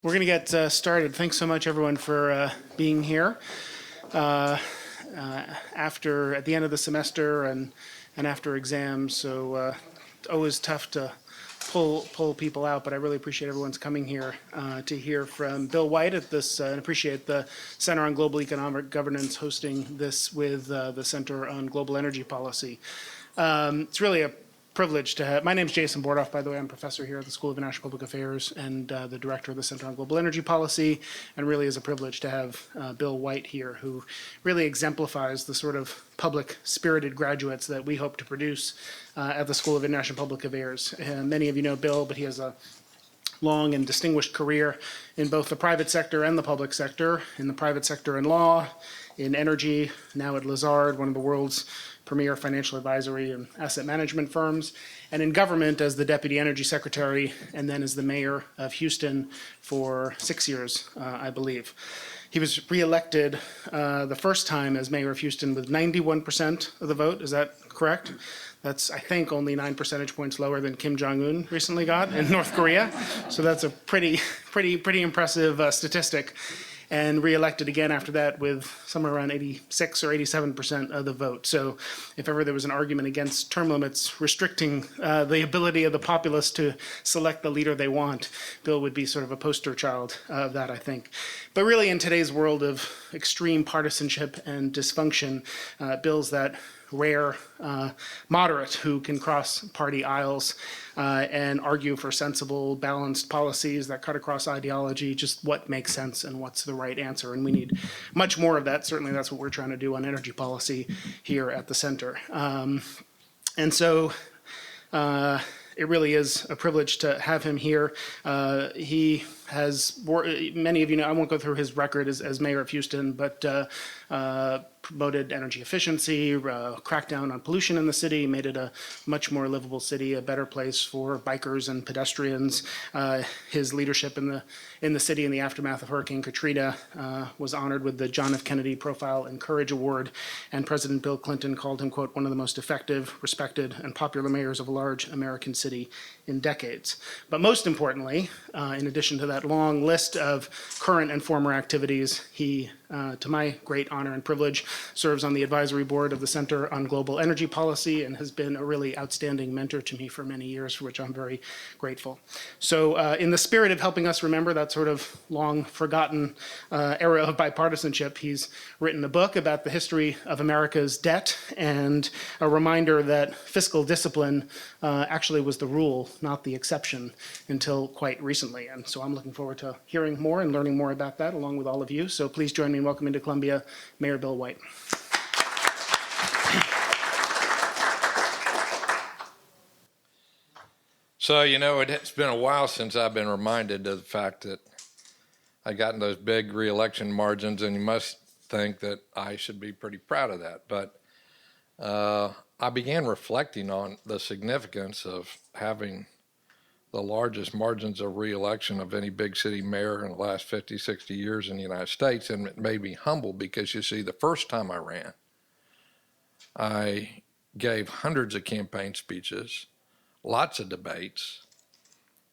We're going to get started. Thanks so much, everyone, for being here. At the end of the semester and after exams, so always tough to pull people out, but I really appreciate everyone's coming here to hear from Bill White at this, and appreciate the Center on Global Economic Governance hosting this with the Center on Global Energy Policy. It's really a privilege to have. My name is Jason Bordoff, by the way. I'm a professor here at the School of International Public Affairs and the director of the Center on Global Energy Policy, and really is a privilege to have Bill White here, who really exemplifies the sort of public-spirited graduates that we hope to produce at the School of International Public Affairs. Many of you know Bill, but he has a long and distinguished career in both the private sector and the public sector. In the private sector in law, in energy, now at Lazard, one of the world's premier financial advisory and asset management firms, and in government as the Deputy Energy Secretary, and then as the Mayor of Houston for 6 years, I believe. He was reelected the first time as Mayor of Houston with 91% of the vote. Is that correct? That's, I think, only 9 percentage points lower than Kim Jong-un recently got in North Korea. So that's a pretty impressive statistic. And reelected again after that with somewhere around 86 or 87% of the vote. So if ever there was an argument against term limits restricting the ability of the populace to select the leader they want, Bill would be sort of a poster child of that, I think. But really in today's world of extreme partisanship and dysfunction, Bill's that rare moderate who can cross party aisles and argue for sensible, balanced policies that cut across ideology, just what makes sense and what's the right answer. And we need much more of that. Certainly that's what we're trying to do on energy policy here at the center. And so it really is a privilege to have him here. He has, many of you know, I won't go through his record as mayor of Houston, but promoted energy efficiency, crackdown on pollution in the city, made it a much more livable city, a better place for bikers and pedestrians. His leadership in the city in the aftermath of Hurricane Katrina was honored with the John F. Kennedy Profile and Courage Award, and President Bill Clinton called him, quote, one of the most effective, respected, and popular mayors of a large American city in decades. But most importantly, in addition to that long list of current and former activities, he, to my great honor and privilege, serves on the advisory board of the Center on Global Energy Policy and has been a really outstanding mentor to me for many years, for which I'm very grateful. So in the spirit of helping us remember that sort of long forgotten era of bipartisanship, he's written a book about the history of America's debt and a reminder that fiscal discipline actually was the rule, not the exception, until quite recently. And so I'm looking forward to hearing more and learning more about that along with all of you. So please join me in welcoming to Columbia Mayor Bill White. So, you know, it's been a while since I've been reminded of the fact that I got in those big re-election margins, and you must think that I should be pretty proud of that. But I began reflecting on the significance of having the largest margins of re-election of any big city mayor in the last 50, 60 years in the United States. And it made me humble because, you see, the first time I ran, I gave hundreds of campaign speeches, lots of debates,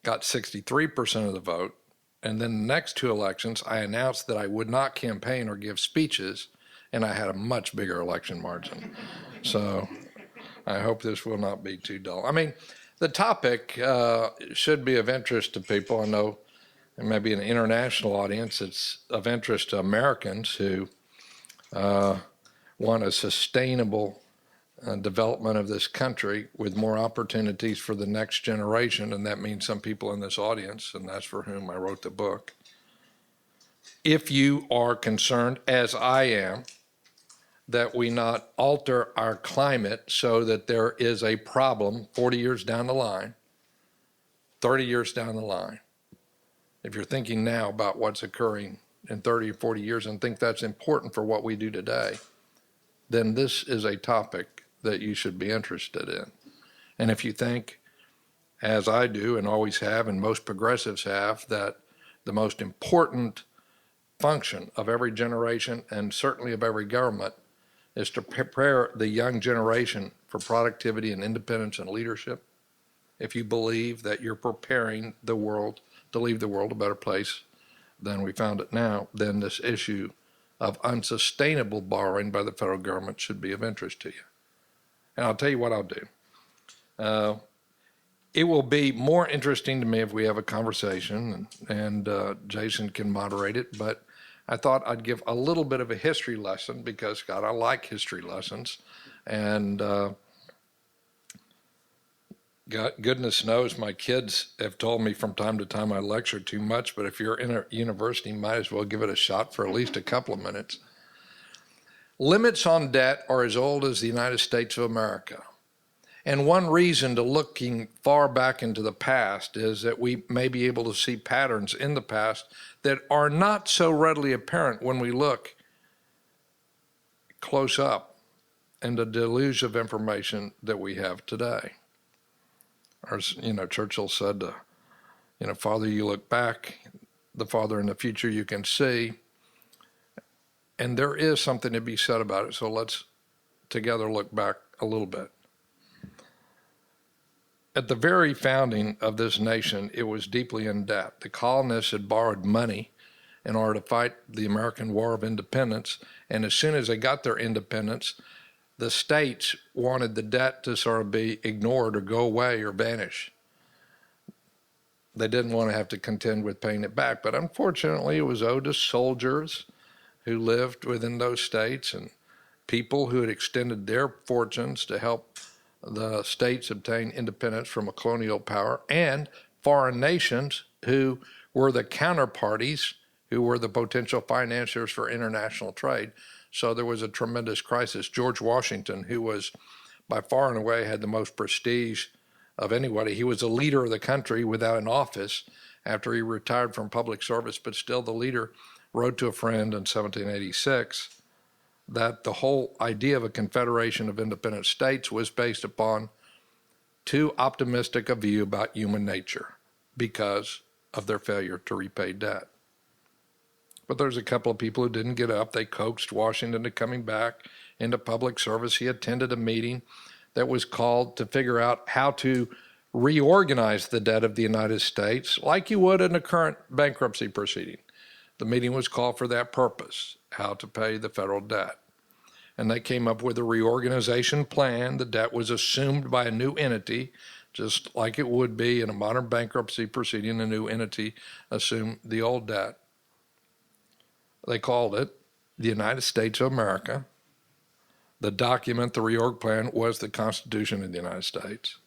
got 63% of the vote. And then the next two elections, I announced that I would not campaign or give speeches, and I had a much bigger election margin. So I hope this will not be too dull. I mean, the topic should be of interest to people. I know it may be an international audience. It's of interest to Americans who want a sustainable development of this country with more opportunities for the next generation, and that means some people in this audience, and that's for whom I wrote the book. If you are concerned, as I am, that we not alter our climate so that there is a problem 40 years down the line, 30 years down the line. If you're thinking now about what's occurring in 30 or 40 years and think that's important for what we do today, then this is a topic that you should be interested in. And if you think, as I do and always have and most progressives have, that the most important function of every generation and certainly of every government is to prepare the young generation for productivity and independence and leadership, if you believe that you're preparing the world to leave the world a better place than we found it now, then this issue of unsustainable borrowing by the federal government should be of interest to you. And I'll tell you what I'll do. It will be more interesting to me if we have a conversation, and Jason can moderate it, but I thought I'd give a little bit of a history lesson because, God, I like history lessons. And God, goodness knows my kids have told me from time to time I lecture too much, but if you're in a university, you might as well give it a shot for at least a couple of minutes. Limits on debt are as old as the United States of America. And one reason to looking far back into the past is that we may be able to see patterns in the past that are not so readily apparent when we look close up in the deluge of information that we have today. Or, Churchill said, farther you look back, the farther in the future you can see. And there is something to be said about it. So let's together look back a little bit. At the very founding of this nation, it was deeply in debt. The colonists had borrowed money in order to fight the American War of Independence. And as soon as they got their independence, the states wanted the debt to sort of be ignored or go away or vanish. They didn't want to have to contend with paying it back. But unfortunately, it was owed to soldiers who lived within those states and people who had extended their fortunes to help the states obtain independence from a colonial power, and foreign nations who were the counterparties, who were the potential financiers for international trade. So there was a tremendous crisis. George Washington, who was by far and away had the most prestige of anybody, he was a leader of the country without an office after he retired from public service, but still the leader, wrote to a friend in 1786 that the whole idea of a confederation of independent states was based upon too optimistic a view about human nature because of their failure to repay debt. But there's a couple of people who didn't get up. They coaxed Washington to coming back into public service. He attended a meeting that was called to figure out how to reorganize the debt of the United States like you would in a current bankruptcy proceeding. The meeting was called for that purpose, how to pay the federal debt. And they came up with a reorganization plan. The debt was assumed by a new entity, just like it would be in a modern bankruptcy proceeding. A new entity assumed the old debt. They called it the United States of America. The document, the reorg plan, was the Constitution of the United States.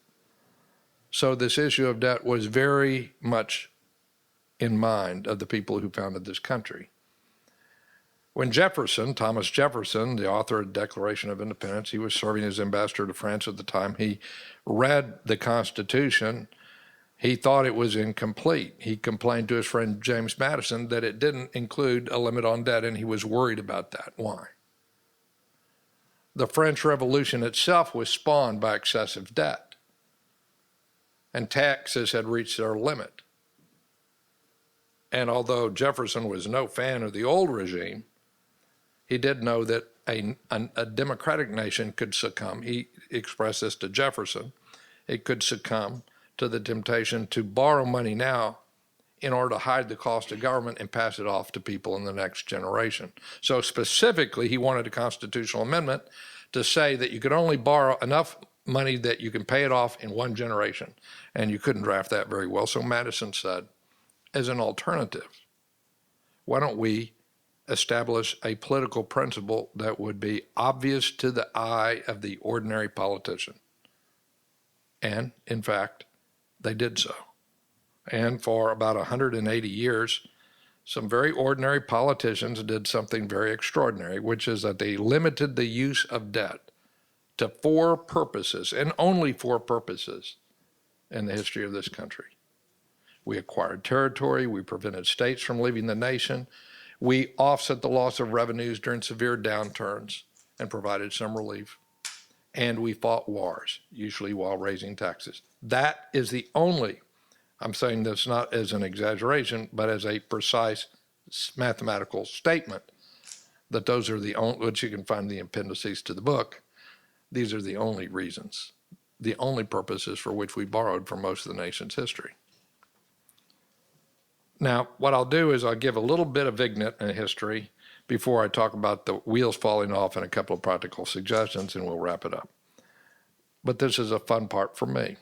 So this issue of debt was very much in mind of the people who founded this country. When Jefferson, Thomas Jefferson, the author of the Declaration of Independence, he was serving as ambassador to France at the time, he read the Constitution. He thought it was incomplete. He complained to his friend James Madison that it didn't include a limit on debt, and he was worried about that. Why? The French Revolution itself was spawned by excessive debt, and taxes had reached their limit. And although Jefferson was no fan of the old regime, he did know that a democratic nation could succumb. He expressed this to Jefferson. It could succumb to the temptation to borrow money now in order to hide the cost of government and pass it off to people in the next generation. So specifically, he wanted a constitutional amendment to say that you could only borrow enough money that you can pay it off in one generation. And you couldn't draft that very well. So Madison said, as an alternative, why don't we establish a political principle that would be obvious to the eye of the ordinary politician? And in fact, they did so. And for about 180 years, some very ordinary politicians did something very extraordinary, which is that they limited the use of debt to 4 purposes, and only 4 purposes in the history of this country. We acquired territory, we prevented states from leaving the nation, we offset the loss of revenues during severe downturns and provided some relief, and we fought wars, usually while raising taxes. That is the only, I'm saying this not as an exaggeration, but as a precise mathematical statement, that those are the only, which you can find the appendices to the book, these are the only reasons, the only purposes for which we borrowed for most of the nation's history. Now, what I'll do is I'll give a little bit of ignorant history before I talk about the wheels falling off and a couple of practical suggestions, and we'll wrap it up. But this is a fun part for me.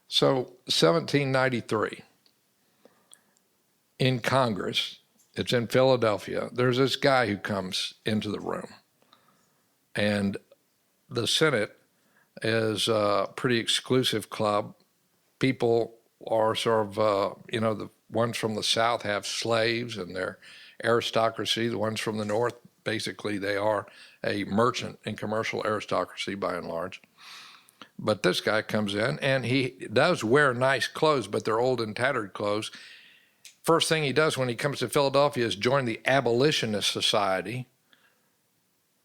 So 1793, in Congress, it's in Philadelphia, there's this guy who comes into the room. And the Senate is a pretty exclusive club. People are sort of, the ones from the South have slaves and they're aristocracy. The ones from the North, basically, they are a merchant and commercial aristocracy by and large. But this guy comes in and he does wear nice clothes, but they're old and tattered clothes. First thing he does when he comes to Philadelphia is join the Abolitionist Society.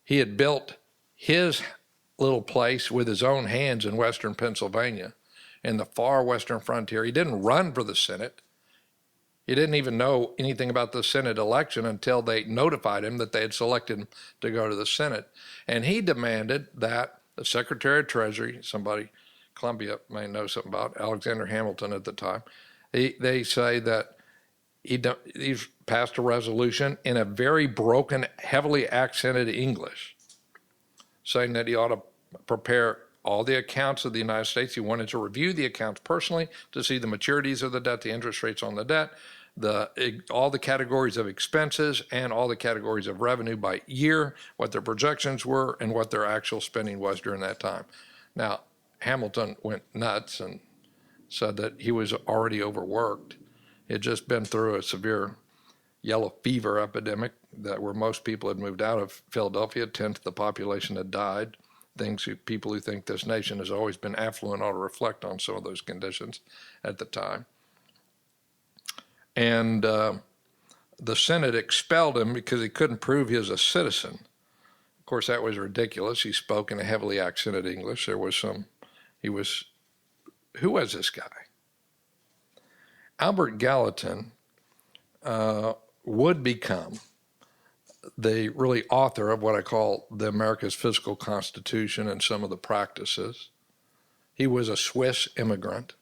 He had built his little place with his own hands in western Pennsylvania, in the far western frontier. He didn't run for the Senate. He didn't even know anything about the Senate election until they notified him that they had selected him to go to the Senate. And he demanded that the Secretary of Treasury, somebody Columbia may know something about, Alexander Hamilton at the time, they say that he's passed a resolution in a very broken, heavily accented English, saying that he ought to prepare all the accounts of the United States. He wanted to review the accounts personally to see the maturities of the debt, the interest rates on the debt, all the categories of expenses and all the categories of revenue by year, what their projections were and what their actual spending was during that time. Now, Hamilton went nuts and said that he was already overworked. He had just been through a severe yellow fever epidemic where most people had moved out of Philadelphia. A tenth of the population had died. People who think this nation has always been affluent ought to reflect on some of those conditions at the time. And the Senate expelled him because he couldn't prove he was a citizen. Of course, that was ridiculous. He spoke in a heavily accented English. Who was this guy? Albert Gallatin would become the really author of what I call the America's Fiscal Constitution and some of the practices. He was a Swiss immigrant.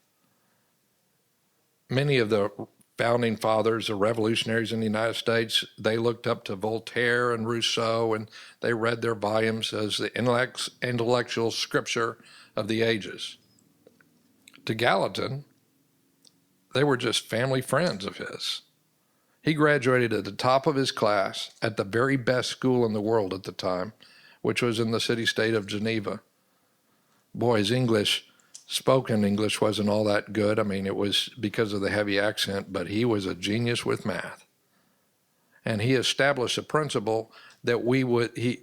Many of the founding fathers, the revolutionaries in the United States, they looked up to Voltaire and Rousseau, and they read their volumes as the intellectual scripture of the ages. To Gallatin, they were just family friends of his. He graduated at the top of his class at the very best school in the world at the time, which was in the city-state of Geneva. Boy, his spoken English wasn't all that good. I mean, it was because of the heavy accent, but he was a genius with math. And he established a principle that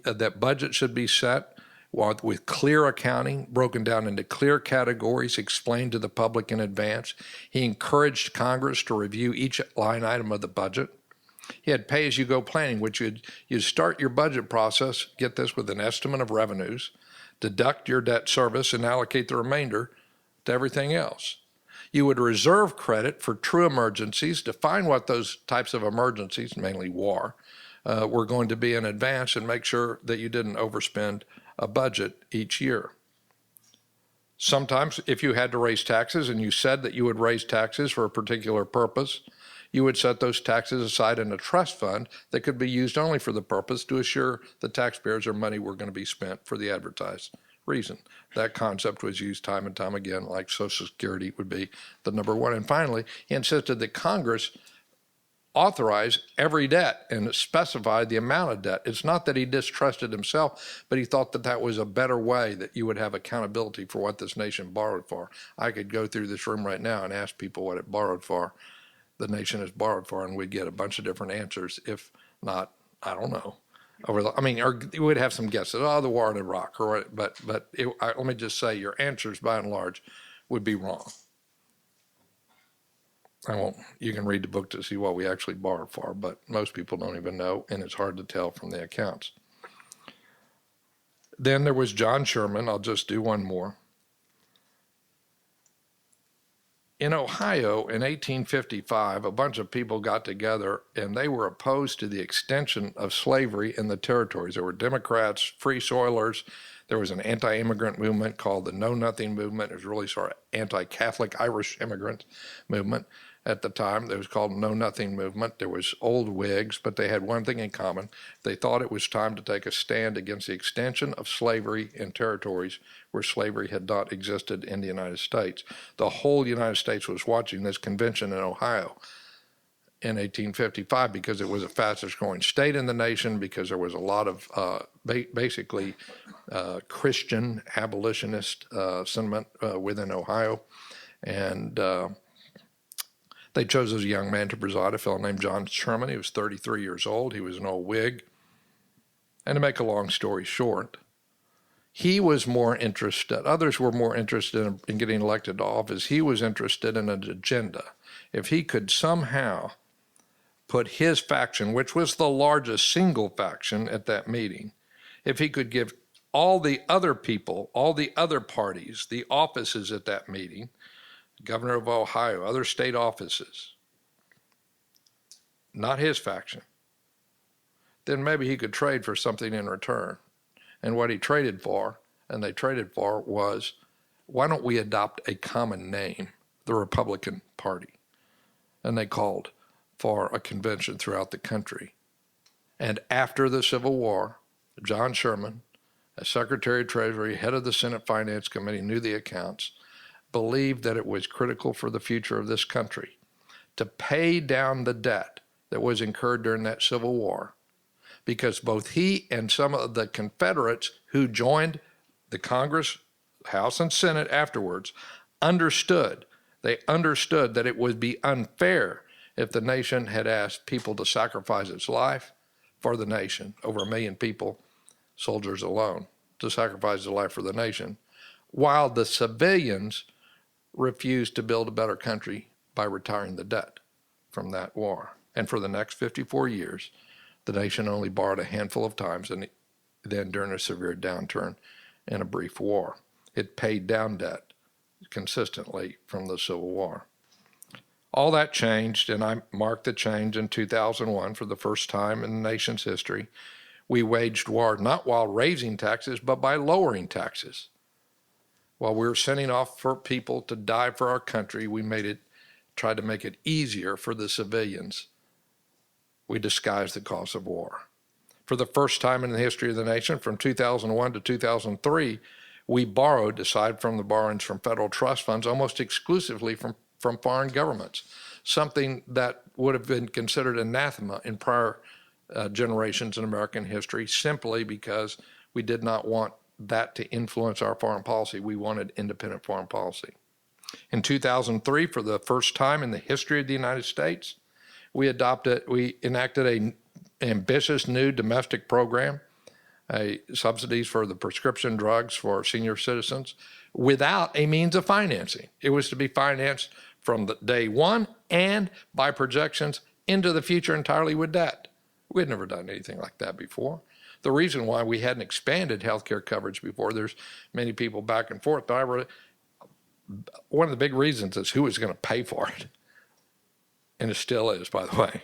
that budget should be set with clear accounting, broken down into clear categories, explained to the public in advance. He encouraged Congress to review each line item of the budget. He had pay-as-you-go planning, which you'd start your budget process, get this, with an estimate of revenues, deduct your debt service, and allocate the remainder to everything else. You would reserve credit for true emergencies, define what those types of emergencies, mainly war, were going to be in advance, and make sure that you didn't overspend a budget each year. Sometimes if you had to raise taxes and you said that you would raise taxes for a particular purpose, you would set those taxes aside in a trust fund that could be used only for the purpose to assure the taxpayers their money were going to be spent for the advertised reason. That concept was used time and time again, like Social Security would be the number one. And finally, he insisted that Congress authorize every debt and specify the amount of debt. It's not that he distrusted himself, but he thought that that was a better way that you would have accountability for what this nation borrowed for. I could go through this room right now and ask people what it borrowed for, the nation has borrowed for, and we'd get a bunch of different answers. If not, I don't know. Or you would have some guesses. The war in Iraq, but let me just say, your answers by and large would be wrong. You can read the book to see what we actually borrowed for, but most people don't even know, and it's hard to tell from the accounts. Then there was John Sherman. I'll just do one more. In Ohio in 1855, a bunch of people got together and they were opposed to the extension of slavery in the territories. There were Democrats, Free Soilers. There was an anti-immigrant movement called the Know Nothing movement. It was really sort of anti-Catholic Irish immigrant movement. at the time. It was called Know Nothing Movement. There was old Whigs, but they had one thing in common. They thought it was time to take a stand against the extension of slavery in territories where slavery had not existed in the United States. The whole United States was watching this convention in Ohio in 1855 because it was the fastest growing state in the nation, because there was a lot of basically Christian abolitionist sentiment within Ohio. And they chose as a young man to preside a fellow named John Sherman. He was 33 years old. He was an old Whig. And to make a long story short, he was more interested, others were more interested in getting elected to office. He was interested in an agenda. If he could somehow put his faction, which was the largest single faction at that meeting, if he could give all the other people, all the other parties, the offices at that meeting, governor of Ohio, other state offices, not his faction, then maybe he could trade for something in return. And what he traded for, and they traded for, was, why don't we adopt a common name, the Republican Party? And they called for a convention throughout the country. And after the Civil War, John Sherman, as Secretary of Treasury, head of the Senate Finance Committee, knew the accounts, believed that it was critical for the future of this country to pay down the debt that was incurred during that Civil War, because both he and some of the Confederates who joined the Congress, House, and Senate afterwards understood that it would be unfair if the nation had asked people to sacrifice its life for the nation, over 1 million people, soldiers alone, to sacrifice their life for the nation, while the civilians refused to build a better country by retiring the debt from that war. And for the next 54 years, the nation only borrowed a handful of times, and then during a severe downturn and a brief war. It paid down debt consistently from the Civil War. All that changed, and I marked the change in 2001 for the first time in the nation's history. We waged war not while raising taxes, but by lowering taxes. While we were sending off for people to die for our country, we tried to make it easier for the civilians. We disguised the cost of war. For the first time in the history of the nation, from 2001 to 2003, we borrowed, aside from the borrowings from federal trust funds, almost exclusively from foreign governments, something that would have been considered anathema in prior generations in American history, simply because we did not want that to influence our foreign policy. We wanted independent foreign policy. In 2003, for the first time in the history of the United States, we enacted an ambitious new domestic program, subsidies for the prescription drugs for senior citizens, without a means of financing. It was to be financed from the day one and by projections into the future entirely with debt. We had never done anything like that before. The reason why we hadn't expanded health care coverage before, there's many people back and forth, but one of the big reasons is who was going to pay for it. And it still is, by the way.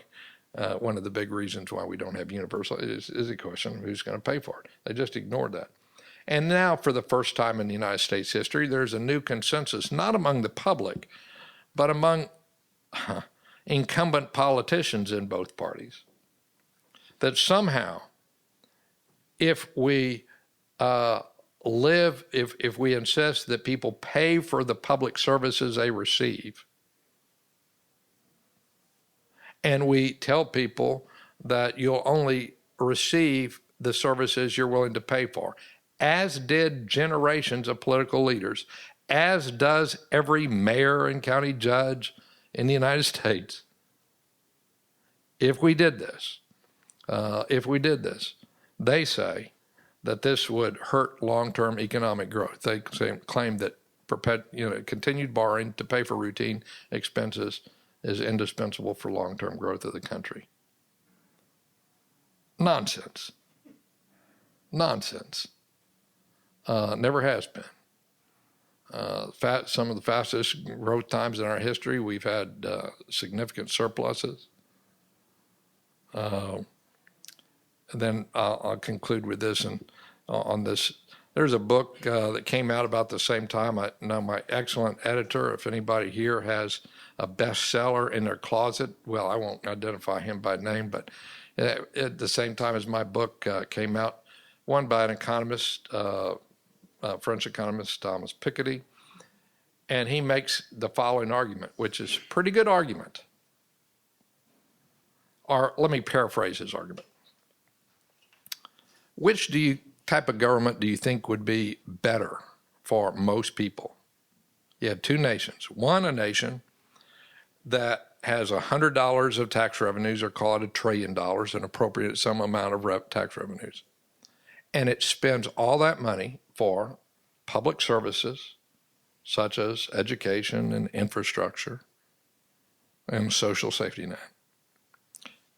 One of the big reasons why we don't have universal is a question of who's going to pay for it. They just ignored that. And now, for the first time in the United States history, there's a new consensus, not among the public, but among incumbent politicians in both parties, that somehow, if we if we insist that people pay for the public services they receive, and we tell people that you'll only receive the services you're willing to pay for, as did generations of political leaders, as does every mayor and county judge in the United States. If we did this, they say that this would hurt long-term economic growth. They claim that continued borrowing to pay for routine expenses is indispensable for long-term growth of the country. Nonsense. Never has been. Some of the fastest growth times in our history, we've had significant surpluses. And then I'll conclude with this, and on this There's a book that came out about the same time. Now my excellent editor, if anybody here has a bestseller in their closet, well, I won't identify him by name, but at the same time as my book came out, one by an economist, French economist, Thomas Piketty, and he makes the following argument, which is a pretty good argument. Or let me paraphrase his argument. Which type of government do you think would be better for most people? You have two nations. One, a nation that has $100 of tax revenues, or call it $1 trillion, and appropriate some amount of tax revenues. And it spends all that money for public services, such as education and infrastructure and social safety net.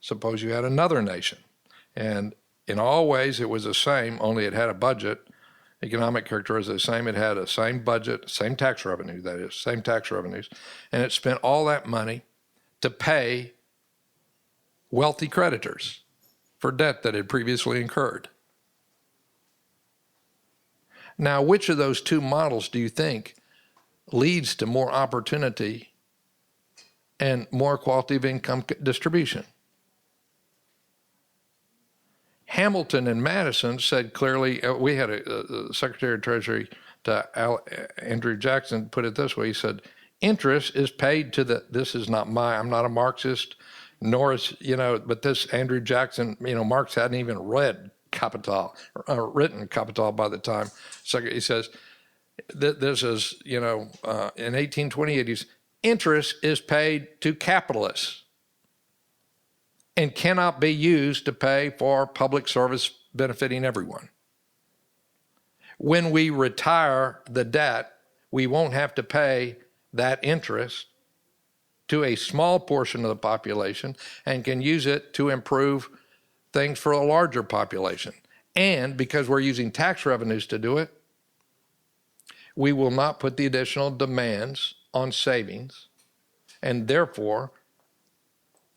Suppose you had another nation, and in all ways it was the same, only it had a budget. Economic character is the same. It had a same budget, same tax revenue, that is, same tax revenues, and it spent all that money to pay wealthy creditors for debt that had previously incurred. Now, which of those two models do you think leads to more opportunity and more quality of income distribution? Hamilton and Madison said clearly, we had a Secretary of Treasury Andrew Jackson put it this way. He said, interest is paid to this is not I'm not a Marxist, nor is, but this Andrew Jackson, Marx hadn't even read Capital, written Capital by the time. So he says, this is, in 1828, interest is paid to capitalists and cannot be used to pay for public service benefiting everyone. When we retire the debt, we won't have to pay that interest to a small portion of the population and can use it to improve things for a larger population. And because we're using tax revenues to do it, we will not put the additional demands on savings, and therefore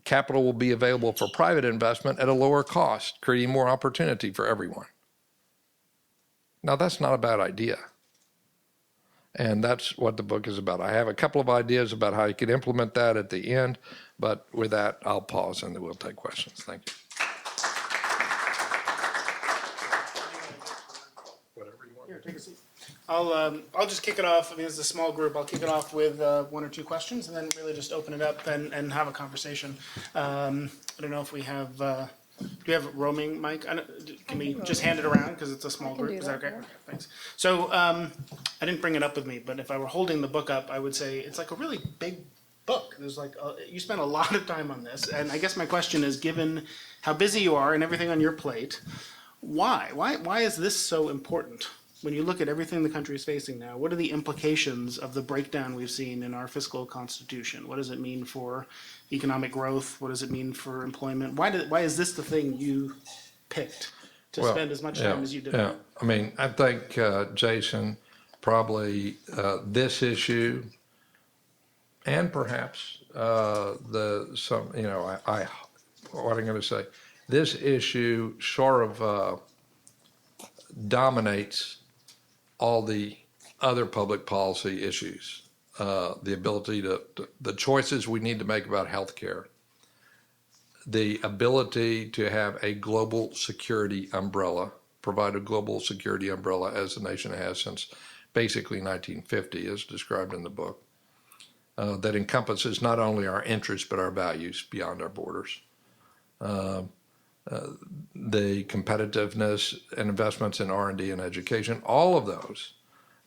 capital will be available for private investment at a lower cost, creating more opportunity for everyone. Now, that's not a bad idea. And that's what the book is about. I have a couple of ideas about how you could implement that at the end, but with that, I'll pause and then we'll take questions. Thank you. Whatever you want. Here, take a seat. I'll just kick it off. I mean, it's a small group. I'll kick it off with one or two questions, and then really just open it up and have a conversation. I don't know if we have. Do we have a roaming mic? Can we just hand it around because it's a small group? Is that okay? Okay, thanks. So I didn't bring it up with me, but if I were holding the book up, I would say it's like a really big book. There's like you spent a lot of time on this, and I guess my question is, given how busy you are and everything on your plate, why is this so important? When you look at everything the country is facing now, what are the implications of the breakdown we've seen in our fiscal constitution? What does it mean for economic growth? What does it mean for employment? Why is this the thing you picked to spend as much time as you did? Yeah, I mean, I think, Jason, probably this issue and perhaps what I'm going to say, this issue sort of dominates all the other public policy issues, the ability the choices we need to make about healthcare, the ability to have a global security umbrella, provide a global security umbrella as the nation has since basically 1950, as described in the book, that encompasses not only our interests but our values beyond our borders. The competitiveness and investments in R&D and education, all of those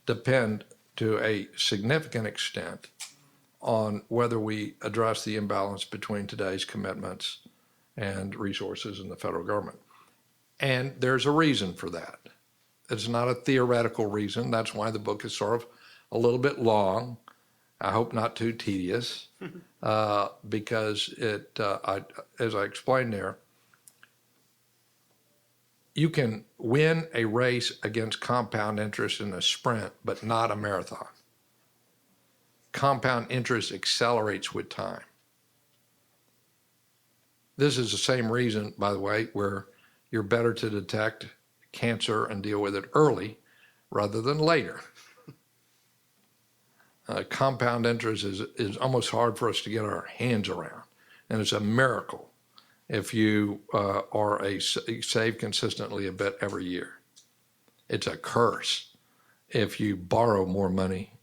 depend to a significant extent on whether we address the imbalance between today's commitments and resources in the federal government. And there's a reason for that. It's not a theoretical reason. That's why the book is sort of a little bit long. I hope not too tedious, because as I explained there, you can win a race against compound interest in a sprint, but not a marathon. Compound interest accelerates with time. This is the same reason, by the way, where you're better to detect cancer and deal with it early rather than later. Compound interest is almost hard for us to get our hands around, and it's a miracle if you save consistently a bit every year. It's a curse if you borrow more money.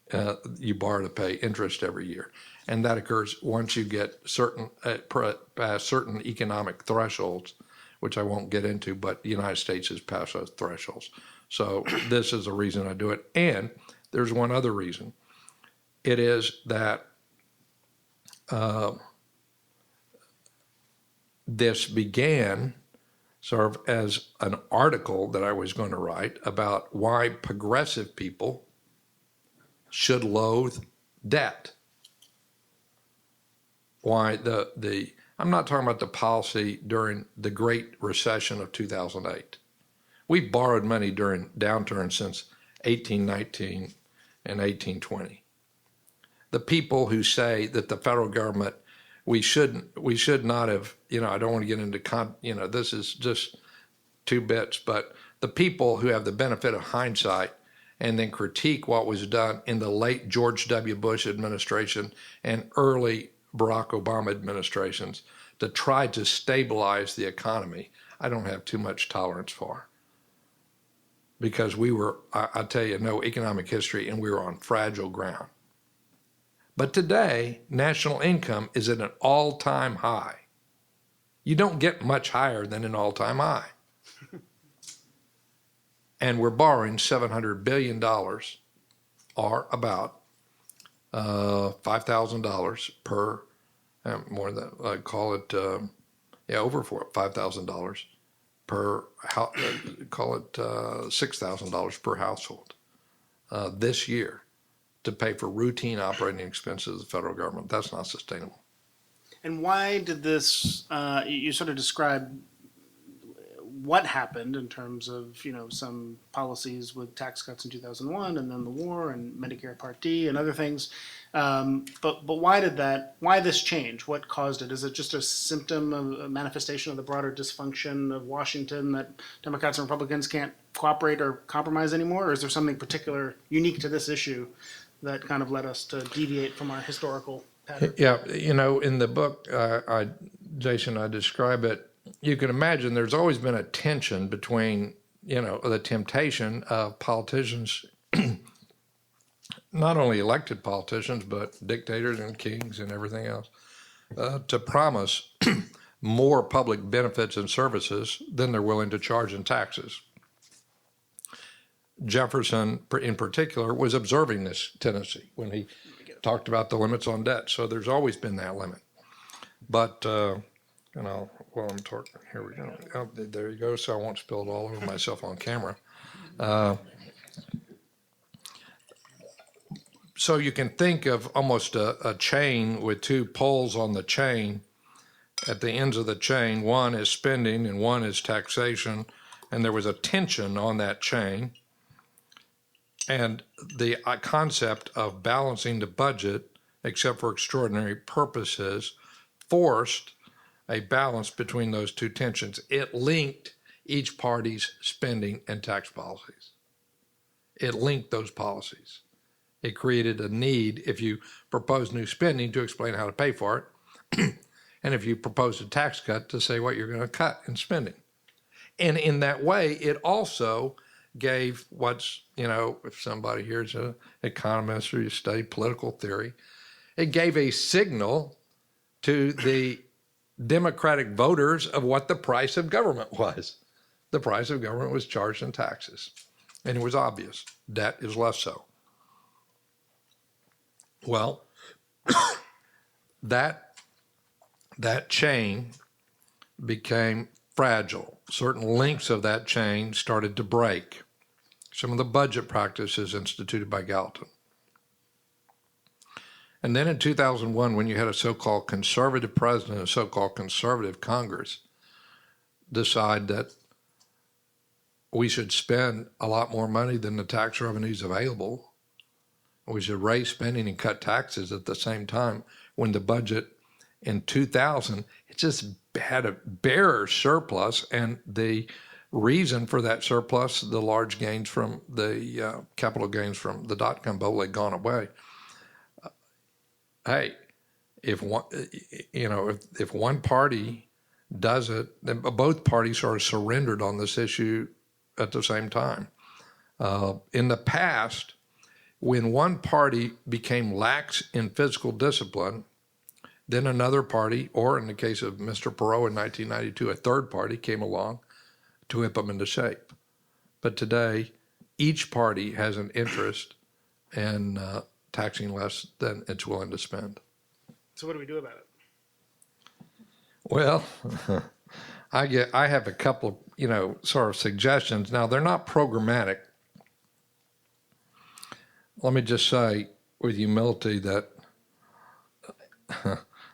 You borrow to pay interest every year, and that occurs once you get past certain economic thresholds, which I won't get into. But the United States has passed those thresholds, so this is the reason I do it. And there's one other reason. It is that this began sort of as an article that I was going to write about why progressive people should loathe debt. Why I'm not talking about the policy during the Great Recession of 2008. We've borrowed money during downturns since 1819 and 1820. The people who say that the federal government, we should not have, I don't want to get into, this is just two bits, but the people who have the benefit of hindsight and then critique what was done in the late George W. Bush administration and early Barack Obama administrations to try to stabilize the economy, I don't have too much tolerance for. Because we were, I tell you, no economic history, and we were on fragile ground. But today, national income is at an all-time high. You don't get much higher than an all-time high. And we're borrowing $700 billion, or about $5,000 per, more than, I call it, over $5,000 per, call it $6,000 per household this year to pay for routine operating expenses of the federal government. That's not sustainable. And why did this, you sort of described what happened in terms of, some policies with tax cuts in 2001 and then the war and Medicare Part D and other things. But why this change? What caused it? Is it just a symptom of a manifestation of the broader dysfunction of Washington that Democrats and Republicans can't cooperate or compromise anymore? Or is there something particular unique to this issue that kind of led us to deviate from our historical pattern? Yeah, in the book, Jason, I describe it. You can imagine there's always been a tension between, the temptation of politicians, not only elected politicians, but dictators and kings and everything else, to promise more public benefits and services than they're willing to charge in taxes. Jefferson, in particular, was observing this tendency when he talked about the limits on debt. So there's always been that limit. But, while I'm talking, here we go. Oh, there you go. So I won't spill it all over myself on camera. So you can think of almost a chain with two poles on the chain. At the ends of the chain, one is spending and one is taxation. And there was a tension on that chain. And the concept of balancing the budget, except for extraordinary purposes, forced a balance between those two tensions. It linked each party's spending and tax policies. It linked those policies. It created a need, if you propose new spending, to explain how to pay for it, and if you propose a tax cut, to say what you're going to cut in spending. And in that way, it also gave if somebody here is an economist or you study political theory, it gave a signal to the Democratic voters of what the price of government was. The price of government was charged in taxes. And it was obvious. Debt is less so. Well, that chain became fragile. Certain links of that chain started to break. Some of the budget practices instituted by Gallatin. And then in 2001, when you had a so-called conservative president, a so-called conservative Congress, decide that we should spend a lot more money than the tax revenues available. We should raise spending and cut taxes at the same time, when the budget in 2000, it just had a bare surplus, and the reason for that surplus, the large gains from the capital gains from the dot-com bubble, had gone away. Hey, if one, if one party does it, then both parties sort of surrendered on this issue at the same time. In the past, when one party became lax in fiscal discipline, then another party, or in the case of Mr. Perot in 1992, a third party came along to whip them into shape. But today, each party has an interest in taxing less than it's willing to spend. So what do we do about it? Well, I have a couple of, sort of suggestions. Now, they're not programmatic. Let me just say with humility that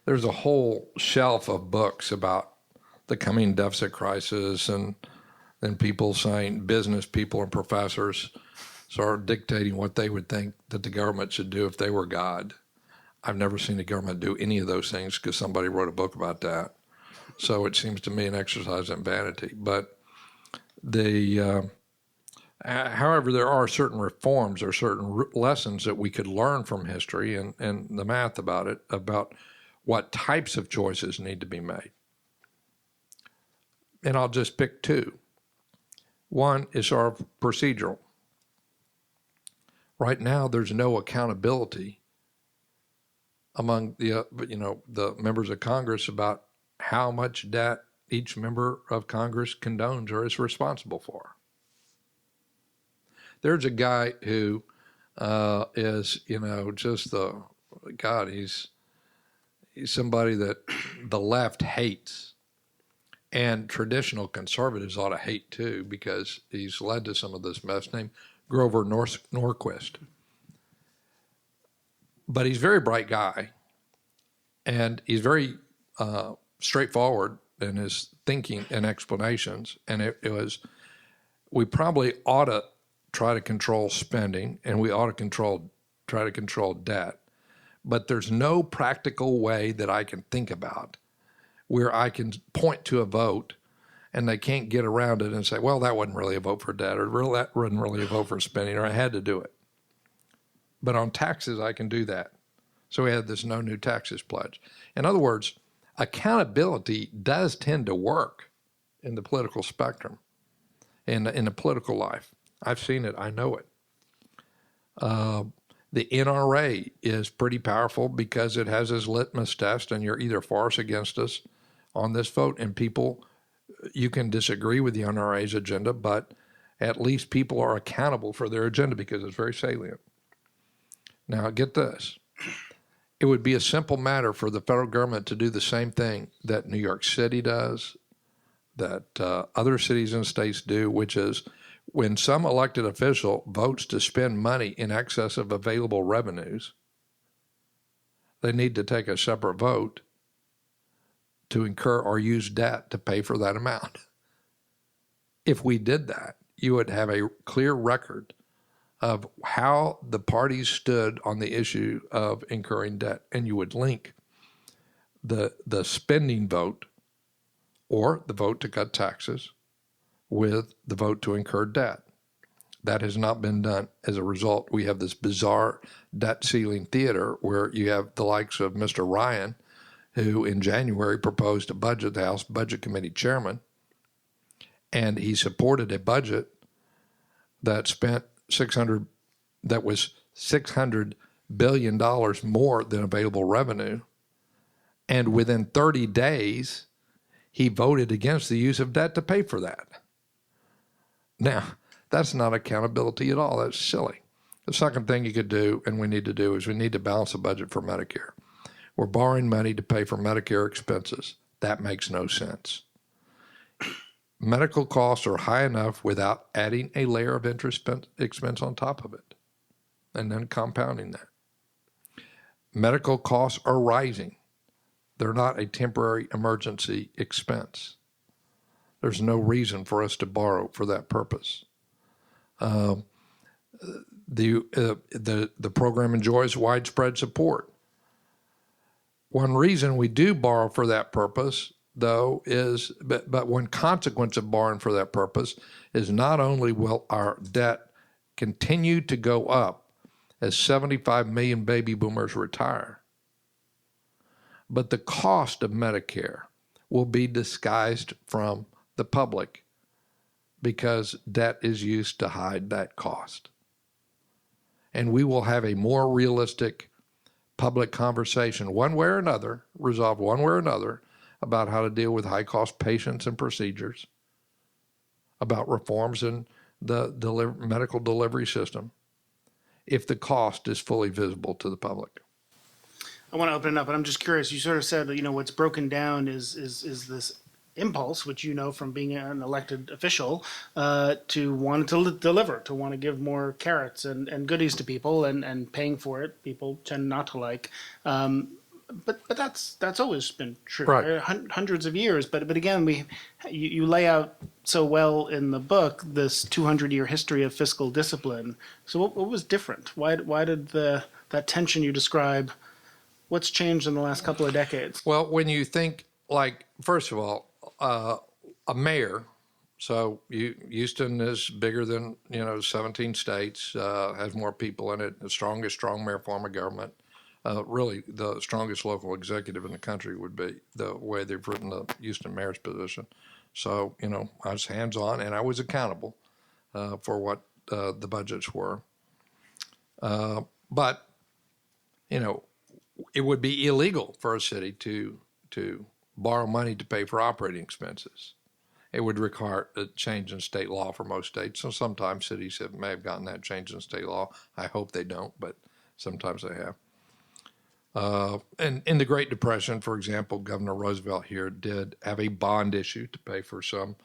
there's a whole shelf of books about the coming deficit crisis, and then people saying, business people and professors sort of dictating what they would think that the government should do if they were God. I've never seen the government do any of those things because somebody wrote a book about that. So it seems to me an exercise in vanity. But however, there are certain reforms or certain lessons that we could learn from history and the math about it, about what types of choices need to be made. And I'll just pick two. One is sort of procedural. Right now, there's no accountability among the members of Congress about how much debt each member of Congress condones or is responsible for. There's a guy who is, just he's somebody that the left hates, and traditional conservatives ought to hate too, because he's led to some of this mess, named Grover Norquist. But he's a very bright guy, and he's very straightforward in his thinking and explanations. And we probably ought to try to control spending, and we ought to try to control debt. But there's no practical way that I can think about where I can point to a vote and they can't get around it and say, well, that wasn't really a vote for debt, or that wasn't really a vote for spending, or I had to do it. But on taxes, I can do that. So we had this no new taxes pledge. In other words, accountability does tend to work in the political spectrum, in the political life. I've seen it. I know it. The NRA is pretty powerful because it has this litmus test, and you're either for us or against us on this vote. And people, you can disagree with the NRA's agenda, but at least people are accountable for their agenda because it's very salient. Now, get this. It would be a simple matter for the federal government to do the same thing that New York City does, that other cities and states do, which is when some elected official votes to spend money in excess of available revenues, they need to take a separate vote to incur or use debt to pay for that amount. If we did that, you would have a clear record of how the parties stood on the issue of incurring debt, and you would link the spending vote or the vote to cut taxes with the vote to incur debt. That has not been done. As a result, we have this bizarre debt ceiling theater where you have the likes of Mr. Ryan, who in January proposed a budget, the House Budget Committee chairman, and he supported a budget that was $600 billion more than available revenue. And within 30 days, he voted against the use of debt to pay for that. Now, that's not accountability at all. That's silly. The second thing you could do, and we need to do, is we need to balance the budget for Medicare. We're borrowing money to pay for Medicare expenses. That makes no sense. Medical costs are high enough without adding a layer of interest expense on top of it, and then compounding that. Medical costs are rising. They're not a temporary emergency expense. There's no reason for us to borrow for that purpose. The program enjoys widespread support. One reason we do borrow for that purpose though, is, but one consequence of borrowing for that purpose is not only will our debt continue to go up as 75 million baby boomers retire, but the cost of Medicare will be disguised from the public because debt is used to hide that cost. And we will have a more realistic public conversation, one way or another, resolved one way or another, about how to deal with high-cost patients and procedures, about reforms in the medical delivery system, if the cost is fully visible to the public. I want to open it up, but I'm just curious. You sort of said that, what's broken down is this impulse, which from being an elected official, to want to deliver, to want to give more carrots and goodies to people, and paying for it. People tend not to like. But that's always been true, Right. Hundreds of years. But again, you lay out so well in the book this 200-year history of fiscal discipline. So what was different? Why did that tension you describe? What's changed in the last couple of decades? Well, when you think, like, first of all, a mayor, so Houston is bigger than 17 states, has more people in it, the strongest strong mayor form of government. Really, the strongest local executive in the country would be the way they've written the Houston mayor's position. So, I was hands-on and I was accountable for what the budgets were. But, it would be illegal for a city to borrow money to pay for operating expenses. It would require a change in state law for most states. So sometimes cities may have gotten that change in state law. I hope they don't, but sometimes they have. And in the Great Depression, for example, Governor Roosevelt here did have a bond issue to pay for some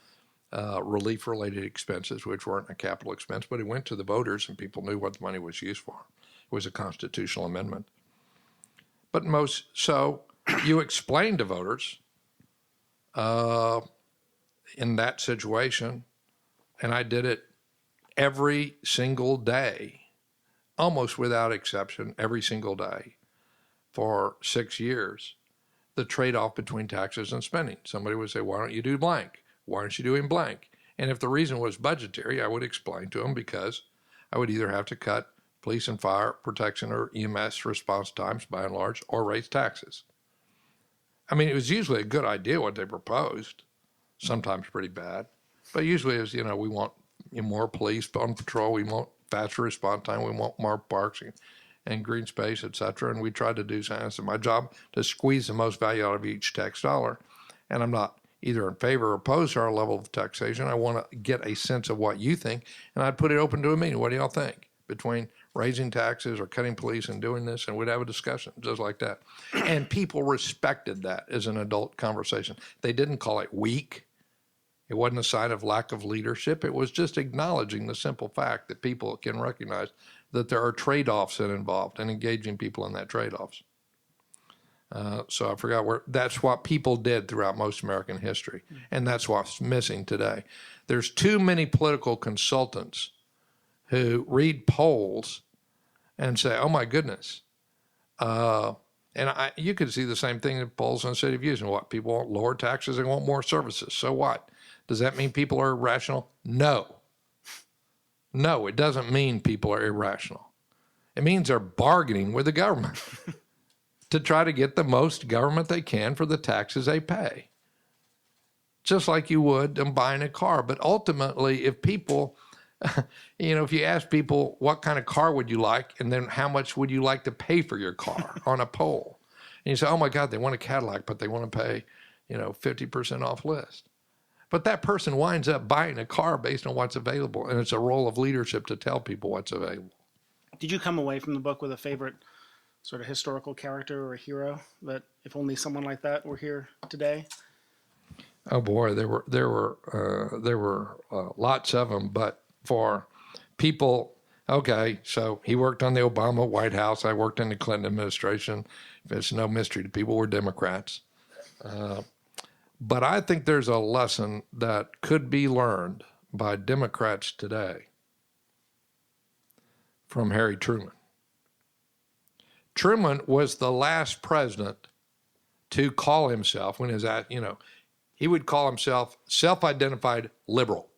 relief-related expenses, which weren't a capital expense, but it went to the voters and people knew what the money was used for. It was a constitutional amendment. But so you explain to voters in that situation, and I did it every single day, almost without exception, every single day for 6 years, the trade-off between taxes and spending. Somebody would say, why don't you do blank? Why aren't you doing blank? And if the reason was budgetary, I would explain to them because I would either have to cut police and fire protection or EMS response times by and large, or raise taxes. I mean, it was usually a good idea what they proposed, sometimes pretty bad, but usually it was, we want more police on patrol, we want faster response time, we want more parks and green space, et cetera, and we tried to do something. So my job to squeeze the most value out of each tax dollar, and I'm not either in favor or opposed to our level of taxation. I want to get a sense of what you think, and I'd put it open to a meeting. What do y'all think between raising taxes or cutting police and doing this? And we'd have a discussion just like that. And people respected that as an adult conversation. They didn't call it weak. It wasn't a sign of lack of leadership. It was just acknowledging the simple fact that people can recognize that there are trade-offs involved and engaging people in that trade-offs. So I forgot that's what people did throughout most American history. And that's what's missing today. There's too many political consultants who read polls and say, oh my goodness. And you could see the same thing in polls in the city of Houston. What, people want lower taxes, they want more services. So what? Does that mean people are irrational? No. No, it doesn't mean people are irrational. It means they're bargaining with the government to try to get the most government they can for the taxes they pay. Just like you would in buying a car. But ultimately, if people, if you ask people what kind of car would you like, and then how much would you like to pay for your car on a poll, and you say, oh my God, they want a Cadillac, but they want to pay, 50% off list. But that person winds up buying a car based on what's available, and it's a role of leadership to tell people what's available. Did you come away from the book with a favorite sort of historical character or a hero that if only someone like that were here today? Oh boy, there were lots of them, but for people, okay, so he worked on the Obama White House. I worked in the Clinton administration. It's no mystery to people, we're Democrats. But I think there's a lesson that could be learned by Democrats today from Harry Truman. Truman was the last president to call himself, when he was at, He would call himself self-identified liberal.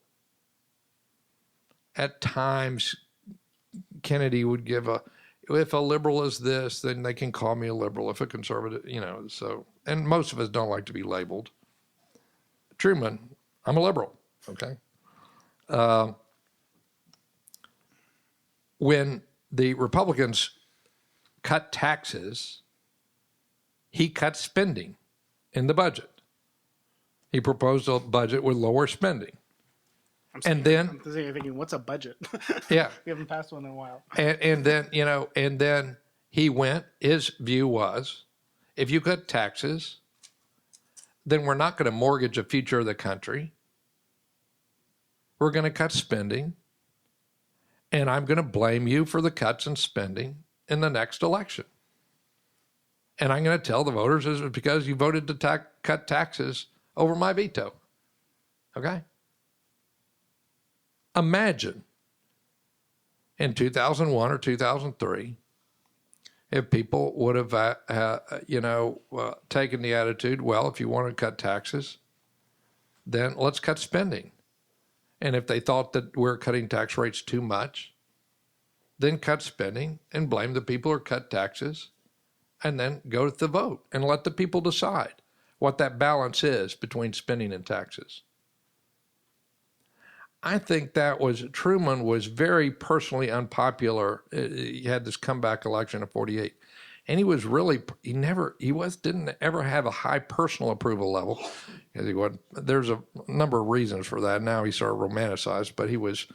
At times, Kennedy would give if a liberal is this, then they can call me a liberal. If a conservative, so, and most of us don't like to be labeled. Truman, I'm a liberal, okay? When the Republicans cut taxes, he cut spending in the budget. He proposed a budget with lower spending. I'm thinking, what's a budget? Yeah. We haven't passed one in a while. And then he went, his view was, if you cut taxes, then we're not going to mortgage the future of the country. We're going to cut spending, and I'm going to blame you for the cuts in spending in the next election. And I'm going to tell the voters it's because you voted to cut taxes over my veto. Okay? Imagine in 2001 or 2003 if people would have, taken the attitude, well, if you want to cut taxes, then let's cut spending. And if they thought that we're cutting tax rates too much, then cut spending and blame the people who cut taxes, and then go to the vote and let the people decide what that balance is between spending and taxes. I think Truman was very personally unpopular. He had this comeback election of 48. And he was really, didn't ever have a high personal approval level. There's a number of reasons for that. Now he's sort of romanticized, but he was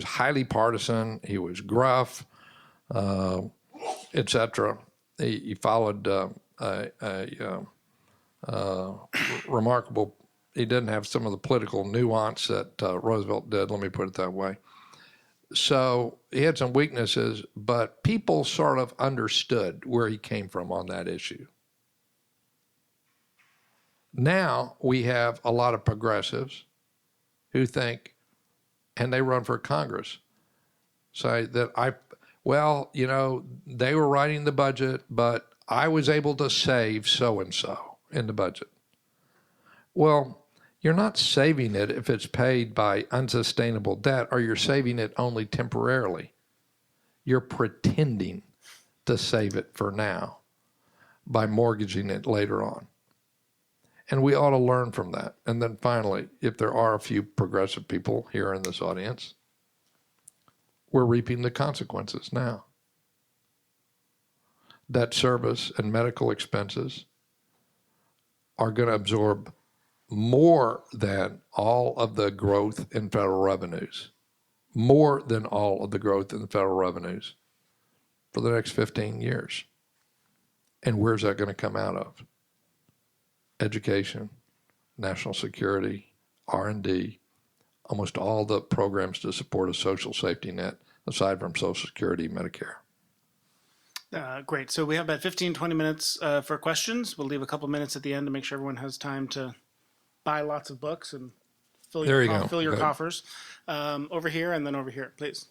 highly partisan. He was gruff, etc. He followed remarkable. He didn't have some of the political nuance that Roosevelt did. Let me put it that way. So he had some weaknesses, but people sort of understood where he came from on that issue. Now we have a lot of progressives who think, and they run for Congress, say that they were writing the budget, but I was able to save so-and-so in the budget. Well, you're not saving it if it's paid by unsustainable debt, or you're saving it only temporarily. You're pretending to save it for now by mortgaging it later on. And we ought to learn from that. And then finally, if there are a few progressive people here in this audience, we're reaping the consequences now. Debt service and medical expenses are going to absorb more than all of the growth in federal revenues, for the next 15 years. And where's that going to come out of? Education, national security, R&D, almost all the programs to support a social safety net, aside from Social Security, Medicare. Great. So we have about 15, 20 minutes for questions. We'll leave a couple minutes at the end to make sure everyone has time to buy lots of books and fill your coffers. Over here and then over here, please.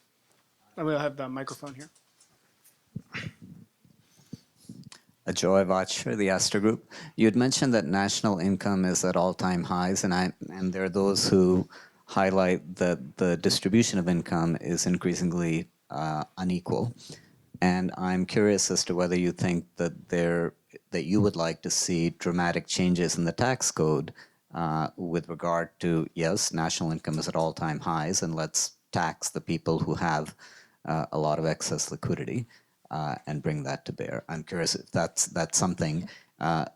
And we'll have the microphone here. Joy Vach, the Astor Group. You had mentioned that national income is at all-time highs, and there are those who highlight that the distribution of income is increasingly unequal. And I'm curious as to whether you think that you would like to see dramatic changes in the tax code with regard to, yes, national income is at all-time highs, and let's tax the people who have a lot of excess liquidity. And bring that to bear. I'm curious if that's something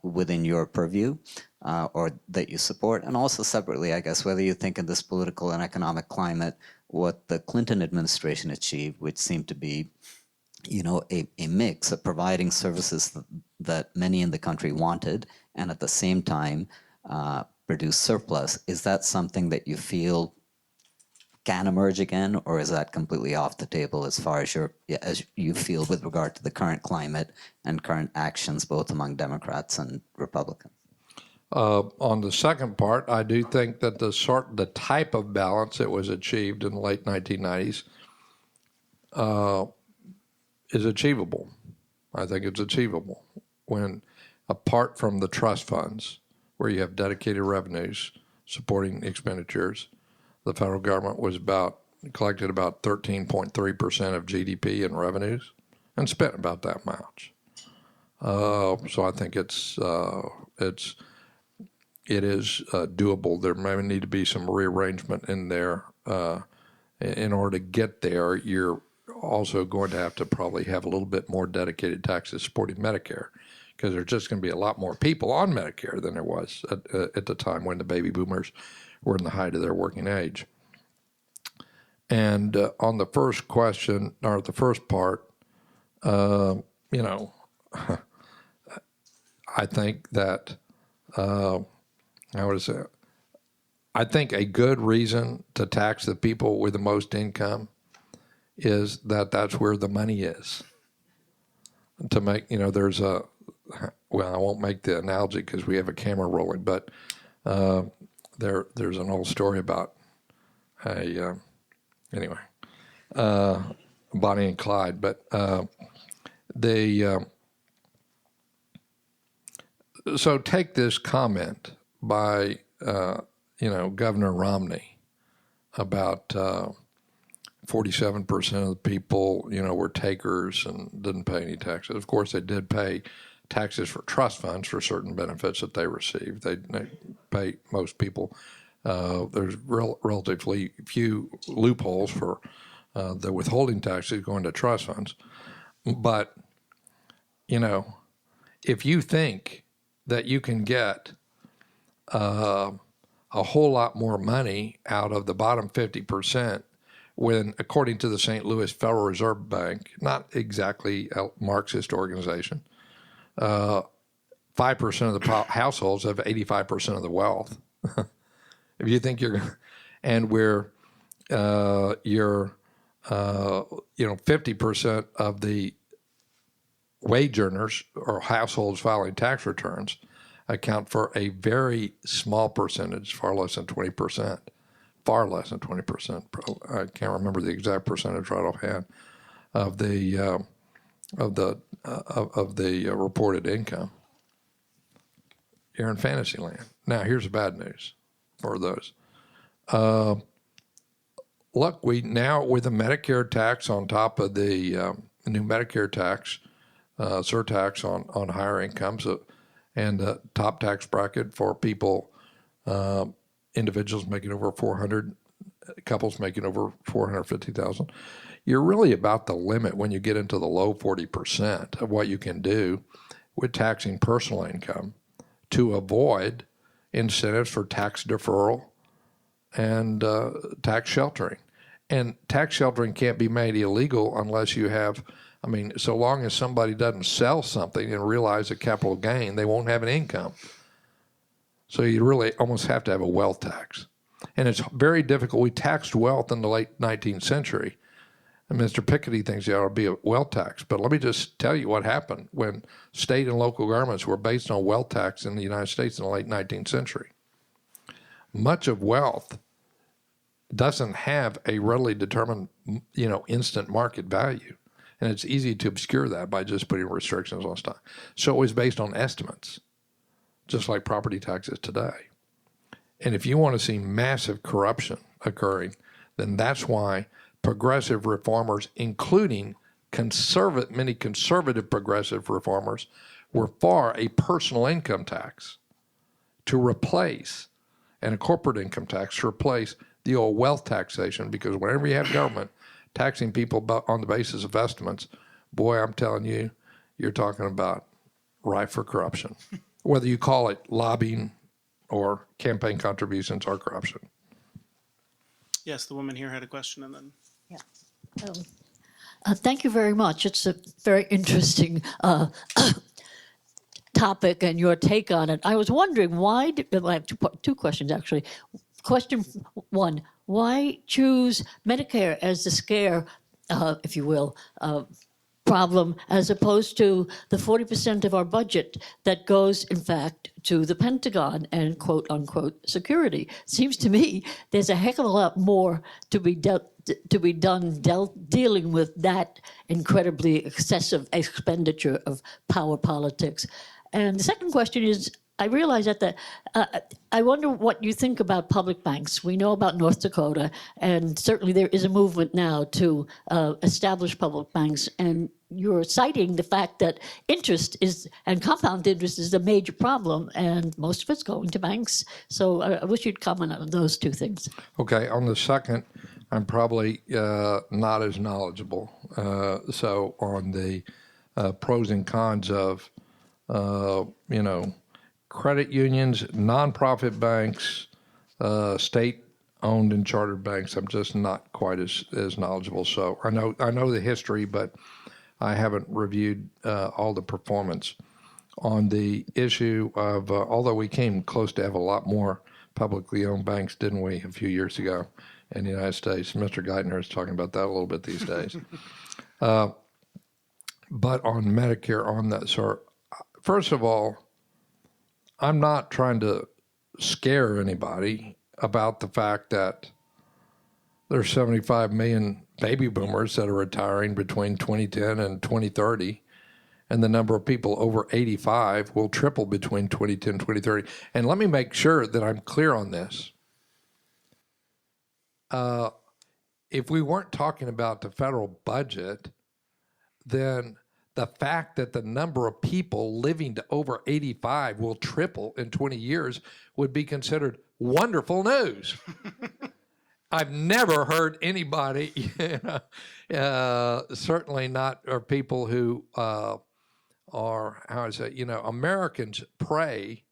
within your purview or that you support. And also separately, I guess, whether you think in this political and economic climate, what the Clinton administration achieved, which seemed to be, a mix of providing services that many in the country wanted and at the same time produce surplus. Is that something that you feel can emerge again, or is that completely off the table as far as you feel with regard to the current climate and current actions both among Democrats and Republicans? On the second part, I do think that the type of balance that was achieved in the late 1990s is achievable. I think it's achievable when, apart from the trust funds, where you have dedicated revenues supporting expenditures. The federal government collected about 13.3% of GDP in revenues and spent about that much. So I think it is doable. There may need to be some rearrangement in there. In order to get there, you're also going to have to probably have a little bit more dedicated taxes supporting Medicare, because there's just going to be a lot more people on Medicare than there was at the time when the baby boomers were in the height of their working age. And on the first question, or the first part, I think that, I think a good reason to tax the people with the most income is that that's where the money is. To make, there's I won't make the analogy because we have a camera rolling, but there's an old story about Bonnie and Clyde, but so take this comment by Governor Romney about 47% of the people were takers and didn't pay any taxes. Of course, they did pay taxes for trust funds for certain benefits that they received. They pay most people. There's relatively few loopholes for the withholding taxes going to trust funds. But, if you think that you can get a whole lot more money out of the bottom 50%, when, according to the St. Louis Federal Reserve Bank, not exactly a Marxist organization, 5% of the households have 85% of the wealth. If you think you're, and where you're, 50% of the wage earners or households filing tax returns account for a very small percentage, far less than 20%. Far less than 20%. I can't remember the exact percentage right offhand of the reported income. You're in fantasy land. Now, here's the bad news for those. Look, we now, with the Medicare tax on top of the new Medicare tax, surtax on higher incomes, and the top tax bracket for people, individuals making over 400, couples making over 450,000. You're really about the limit when you get into the low 40% of what you can do with taxing personal income to avoid incentives for tax deferral and tax sheltering. And tax sheltering can't be made illegal unless you have, so long as somebody doesn't sell something and realize a capital gain, they won't have an income. So you really almost have to have a wealth tax. And it's very difficult. We taxed wealth in the late 19th century. And Mr. Piketty thinks there ought to be a wealth tax. But let me just tell you what happened when state and local governments were based on wealth tax in the United States in the late 19th century. Much of wealth doesn't have a readily determined, instant market value. And it's easy to obscure that by just putting restrictions on stock. So it was based on estimates, just like property taxes today. And if you want to see massive corruption occurring, then that's why progressive reformers, including many conservative progressive reformers, were for a personal income tax to replace, and a corporate income tax to replace the old wealth taxation, because whenever you have government taxing people on the basis of estimates, boy, I'm telling you, you're talking about rife for corruption. Whether you call it lobbying or campaign contributions or corruption. Yes, the woman here had a question, and then. Yeah. Thank you very much. It's a very interesting topic and your take on it. I was wondering I have two questions actually. Question one, why choose Medicare as the scare, if you will, problem, as opposed to the 40% of our budget that goes, in fact, to the Pentagon and quote unquote security? Seems to me there's a heck of a lot more to be done dealing with that incredibly excessive expenditure of power politics. And the second question is, I realize that I wonder what you think about public banks. We know about North Dakota, and certainly there is a movement now to establish public banks. And you're citing the fact that interest is, and compound interest is a major problem, and most of it's going to banks. So I wish you'd comment on those two things. Okay, on the second, I'm probably not as knowledgeable. So on the pros and cons of, credit unions, nonprofit banks, state-owned and chartered banks, I'm just not quite as knowledgeable. So I know the history, but I haven't reviewed all the performance. On the issue of, although we came close to have a lot more publicly owned banks, didn't we, a few years ago in the United States? Mr. Geithner is talking about that a little bit these days. But on Medicare, on that, sir, first of all, I'm not trying to scare anybody about the fact that there's 75 million baby boomers that are retiring between 2010 and 2030, and the number of people over 85 will triple between 2010 and 2030. And let me make sure that I'm clear on this. If we weren't talking about the federal budget, then the fact that the number of people living to over 85 will triple in 20 years would be considered wonderful news. I've never heard anybody, certainly not, or people who are, how is it, Americans pray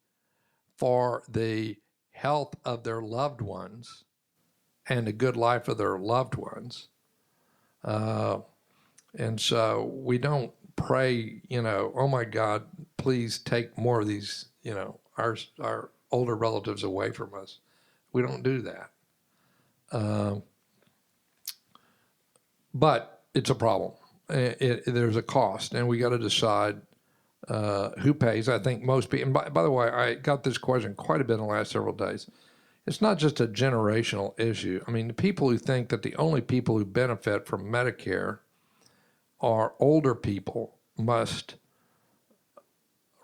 for the health of their loved ones and the good life of their loved ones. And so we don't pray, oh my God, please take more of these, our older relatives away from us. We don't do that. But it's a problem. There's a cost, and we got to decide who pays. I think most people, and by the way, I got this question quite a bit in the last several days. It's not just a generational issue. I mean, the people who think that the only people who benefit from Medicare are older people must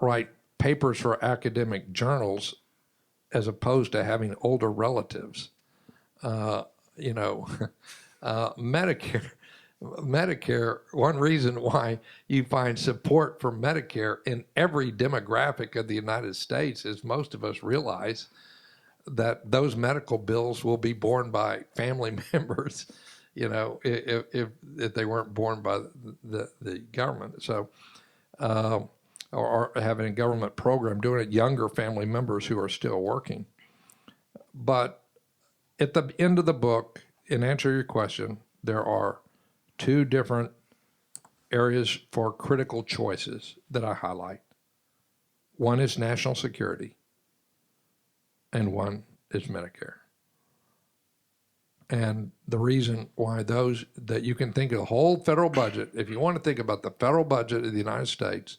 write papers for academic journals as opposed to having older relatives. Medicare, one reason why you find support for Medicare in every demographic of the United States is most of us realize that those medical bills will be borne by family members, if they weren't borne by the government. So, or having a government program doing it, younger family members who are still working. But at the end of the book, in answer to your question, there are two different areas for critical choices that I highlight. One is national security, and one is Medicare. And the reason why those, that you can think of the whole federal budget, if you want to think about the federal budget of the United States,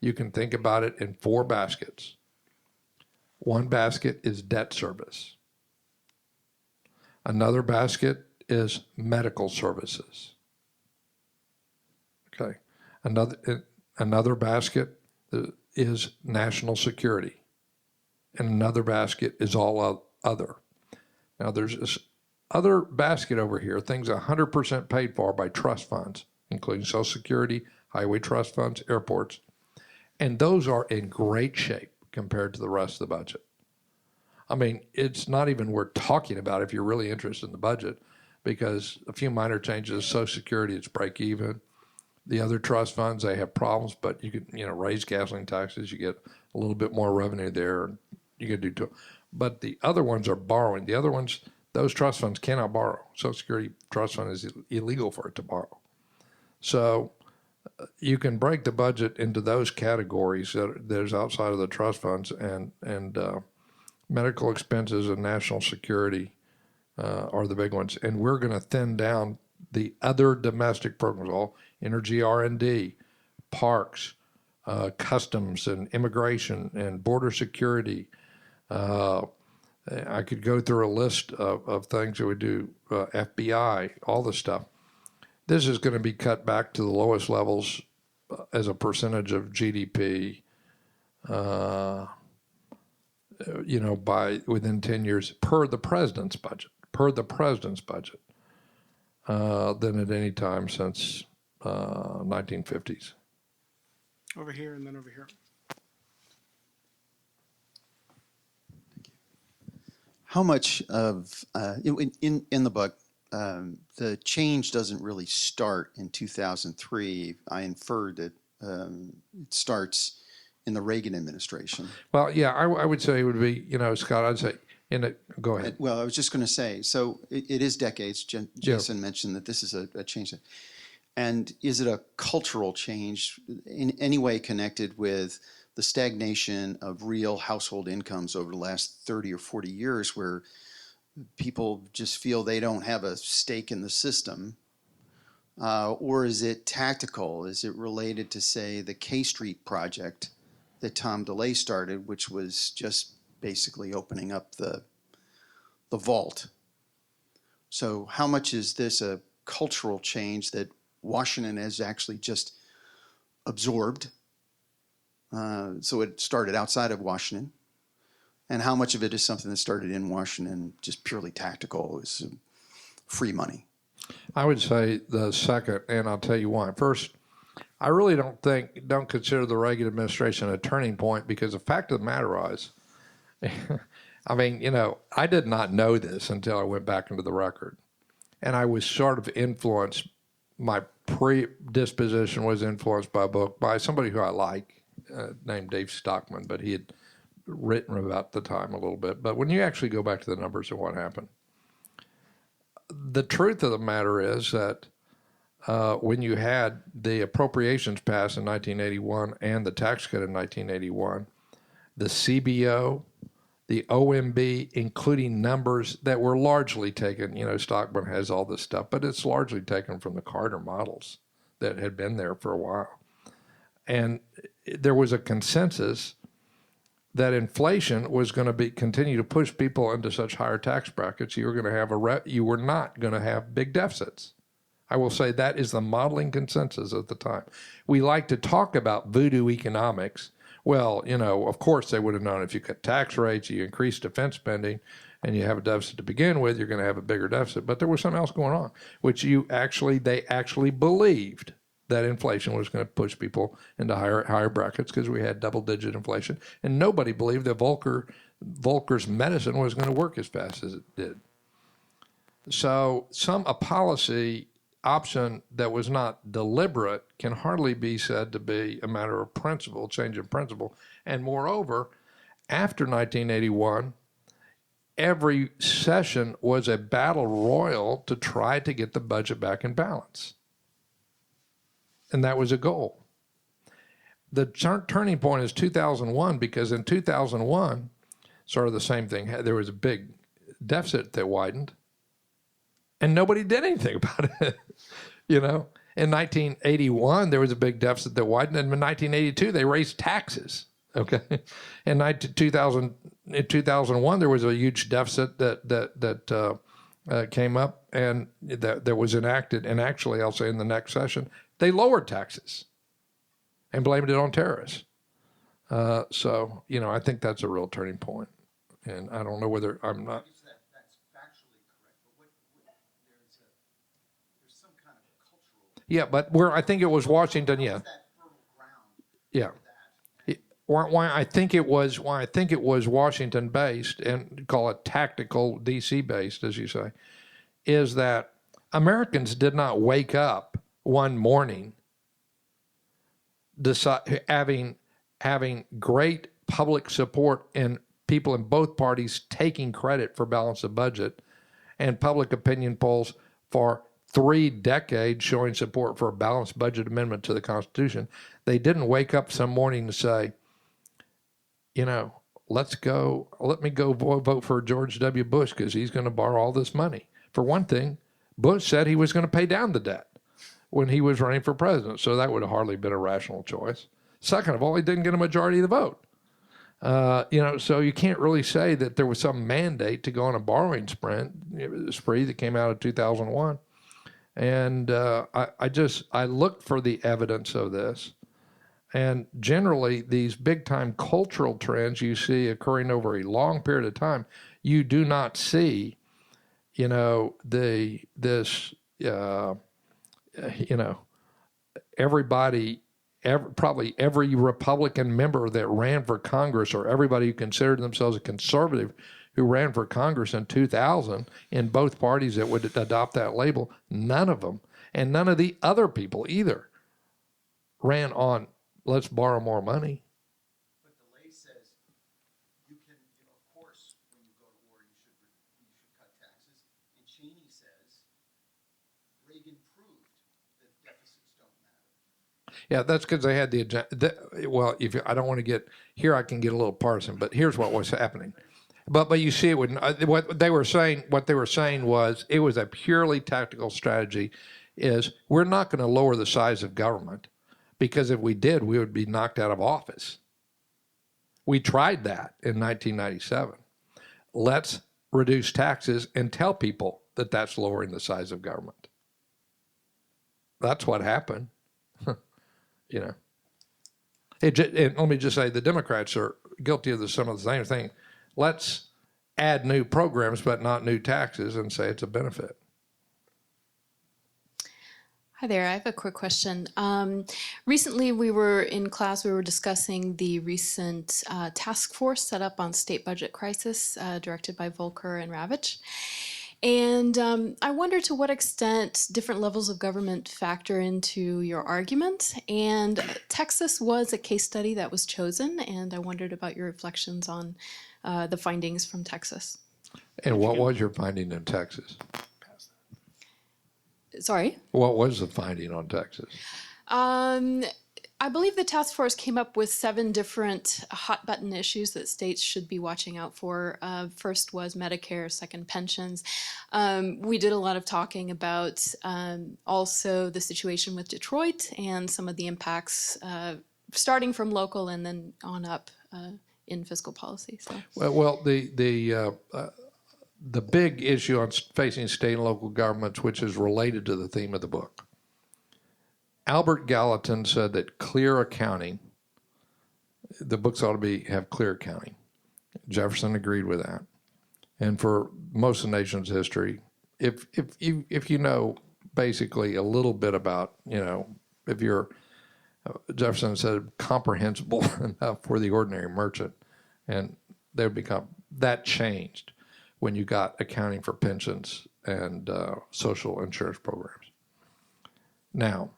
you can think about it in four baskets. One basket is debt service. Another basket is medical services. Okay. Another basket is national security. And another basket is all other. Now there's this other basket over here, things 100% paid for by trust funds, including Social Security, highway trust funds, airports. And those are in great shape compared to the rest of the budget. I mean, it's not even worth talking about if you're really interested in the budget, because a few minor changes, Social Security, it's break even. The other trust funds, they have problems, but you could, raise gasoline taxes, you get a little bit more revenue there, and you could do too. But the other ones are borrowing. The other ones, those trust funds cannot borrow. Social Security trust fund is illegal for it to borrow. So you can break the budget into those categories there's outside of the trust funds, and medical expenses and national security are the big ones. And we're going to thin down the other domestic programs, all energy R&D, parks, customs and immigration and border security. I could go through a list of things that we do, FBI, all this stuff. This is going to be cut back to the lowest levels as a percentage of GDP. by within 10 years per the president's budget, than at any time since 1950s. Over here and then over here. How much of in the book, the change doesn't really start in 2003. I inferred that it starts in the Reagan administration. Well, yeah, I would say it would be, Scott, I'd say, go ahead. Well, I was just going to say, so it is decades. Jason mentioned that this is a change. And is it a cultural change in any way connected with the stagnation of real household incomes over the last 30 or 40 years, where people just feel they don't have a stake in the system? Or is it tactical? Is it related to, say, the K Street project that Tom DeLay started, which was just basically opening up the vault? So how much is this a cultural change that Washington has actually just absorbed? So it started outside of Washington. And how much of it is something that started in Washington, just purely tactical, is free money? I would say the second, and I'll tell you why. First, I really don't consider the Reagan administration a turning point, because the fact of the matter is, I mean, I did not know this until I went back into the record. And I was sort of influenced, my predisposition was influenced by a book by somebody who I like, named Dave Stockman, but he had written about the time a little bit. But when you actually go back to the numbers of what happened, the truth of the matter is that when you had the appropriations passed in 1981 and the tax cut in 1981, the CBO, the OMB, including numbers that were largely taken, Stockman has all this stuff, but it's largely taken from the Carter models that had been there for a while. And there was a consensus that inflation was going to continue to push people into such higher tax brackets. You were not going to have big deficits. I will say that is the modeling consensus at the time. We like to talk about voodoo economics. Well, of course they would have known if you cut tax rates, you increase defense spending, and you have a deficit to begin with, you're going to have a bigger deficit. But there was something else going on, which they actually believed that inflation was going to push people into higher brackets, because we had double-digit inflation, and nobody believed that Volcker's medicine was going to work as fast as it did. So a policy option that was not deliberate can hardly be said to be a matter of principle, change of principle. And moreover, after 1981, every session was a battle royal to try to get the budget back in balance. And that was a goal. The turning point is 2001, because in 2001, sort of the same thing, there was a big deficit that widened, and nobody did anything about it. In 1981, there was a big deficit that widened, and in 1982, they raised taxes. Okay, in 2001, there was a huge deficit that came up, and that was enacted. And actually, I'll say in the next session, they lowered taxes and blamed it on terrorists. So I think that's a real turning point. And I don't know whether I'm not. That's factually correct, but there's some kind of cultural. Yeah, but I think it was Washington. Yeah. That fertile ground. Yeah. Why I think it was Washington based, and call it tactical DC based, as you say, is that Americans did not wake up one morning having great public support and people in both parties taking credit for balance of budget, and public opinion polls for 3 decades showing support for a balanced budget amendment to the Constitution. They didn't wake up some morning to say, let me go vote for George W. Bush because he's going to borrow all this money. For one thing, Bush said he was going to pay down the debt when he was running for president, so that would have hardly been a rational choice. Second of all, he didn't get a majority of the vote. So you can't really say that there was some mandate to go on a borrowing spree that came out of 2001. And I looked for the evidence of this, And generally, these big-time cultural trends you see occurring over a long period of time, you do not see, you know, everybody, probably every Republican member that ran for Congress, or everybody who considered themselves a conservative who ran for Congress in 2000 in both parties that would adopt that label, none of them, and none of the other people either, ran on let's borrow more money. But the lay says you can, of course, when you go to war, you should cut taxes. And Cheney says Reagan proved that deficits don't matter. Yeah, that's because they had the agenda. Well, I don't want to get here, I can get a little partisan, but here's what was happening. But you see, what they were saying was it was a purely tactical strategy. Is we're not going to lower the size of government, because if we did, we would be knocked out of office. We tried that in 1997. Let's reduce taxes and tell people that that's lowering the size of government. That's what happened. You know, and let me just say, the Democrats are guilty of some of the same thing. Let's add new programs, but not new taxes, and say it's a benefit. Hi there, I have a quick question. Recently we were in class, we were discussing the recent task force set up on state budget crisis, directed by Volker and Ravitch. And I wonder to what extent different levels of government factor into your argument. And Texas was a case study that was chosen, and I wondered about your reflections on the findings from Texas. And what was your finding in Texas? Sorry? What was the finding on Texas? I believe the task force came up with 7 different hot button issues that states should be watching out for. First was Medicare, second pensions. We did a lot of talking about also the situation with Detroit and some of the impacts starting from local and then on up in fiscal policy. So. Well, the big issue on facing state and local governments, which is related to the theme of the book, Albert Gallatin said that clear accounting, the books ought to have clear accounting. Jefferson agreed with that. And for most of the nation's history, if you know basically a little bit about, if you're, Jefferson said, comprehensible enough for the ordinary merchant, and they would become, that changed when you got accounting for pensions and social insurance programs. Now,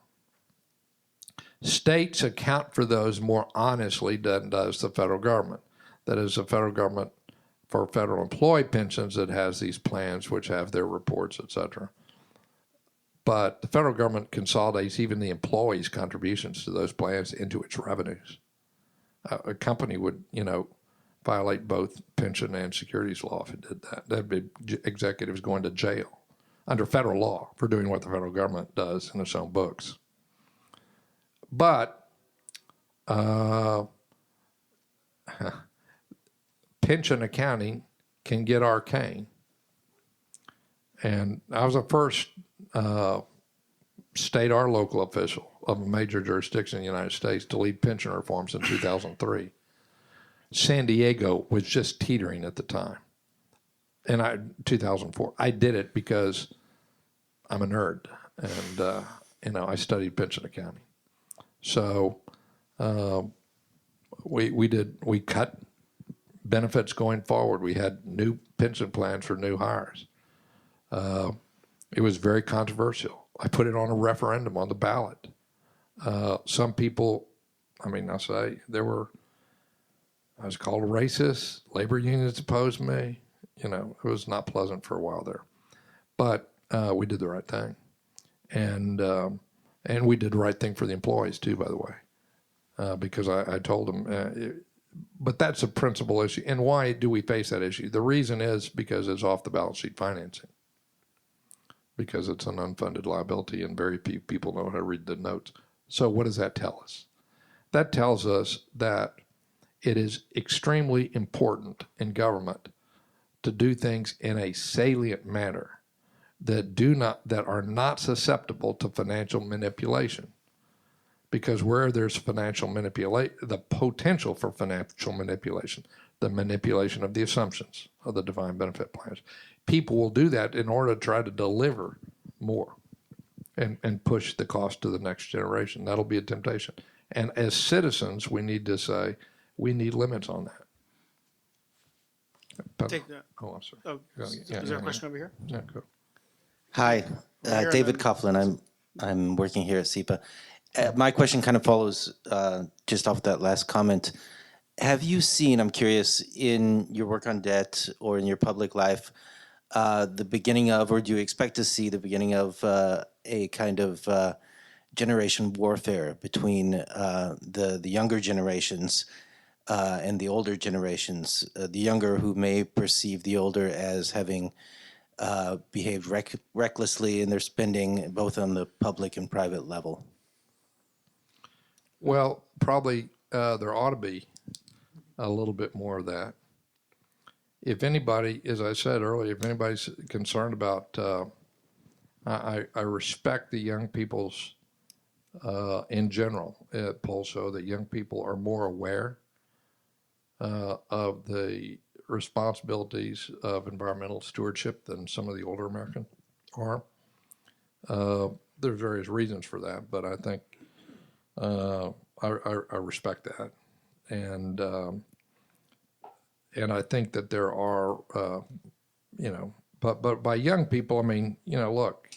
states account for those more honestly than does the federal government. That is, the federal government, for federal employee pensions, it has these plans which have their reports, et cetera. But the federal government consolidates even the employees' contributions to those plans into its revenues. A company would, violate both pension and securities law if it did that. That'd be executives going to jail under federal law for doing what the federal government does in its own books. But pension accounting can get arcane. And I was the first state or local official of a major jurisdiction in the United States to lead pension reforms in 2003. San Diego was just teetering at the time. And 2004. I did it because I'm a nerd, and I studied pension accounting. So we cut benefits going forward. We had new pension plans for new hires. It was very controversial. I put it on a referendum on the ballot. Some people, I was called a racist. Labor unions opposed me. It was not pleasant for a while there. But we did the right thing. And we did the right thing for the employees, too, by the way, because I told them. But that's a principal issue. And why do we face that issue? The reason is because it's off the balance sheet financing, because it's an unfunded liability, and very few people know how to read the notes. So what does that tell us? That tells us that it is extremely important in government to do things in a salient manner that are not susceptible to financial manipulation. because where there's the potential for financial manipulation, the manipulation of the assumptions of the defined benefit plans, people will do that in order to try to deliver more and push the cost to the next generation. That'll be a temptation. And as citizens, we need to say, we need limits on that. Take that. Oh, I'm sorry. Oh, is there a question over here? Yeah, go. Hi, Here, David then- Coughlin. I'm working here at SEPA. My question kind of follows just off that last comment. Have you seen, I'm curious, in your work on debt or in your public life, the beginning of, or do you expect to see the beginning of a kind of generation warfare between the younger generations and the older generations? The younger who may perceive the older as having behaved recklessly in their spending, both on the public and private level? Well, probably there ought to be a little bit more of that. If anybody, as I said earlier, if anybody's concerned about, I respect the young people's, in general, polls show that young people are more aware of the responsibilities of environmental stewardship than some of the older Americans are. There's various reasons for that, but I think I respect that, and I think that there are, but by young people, I mean, look,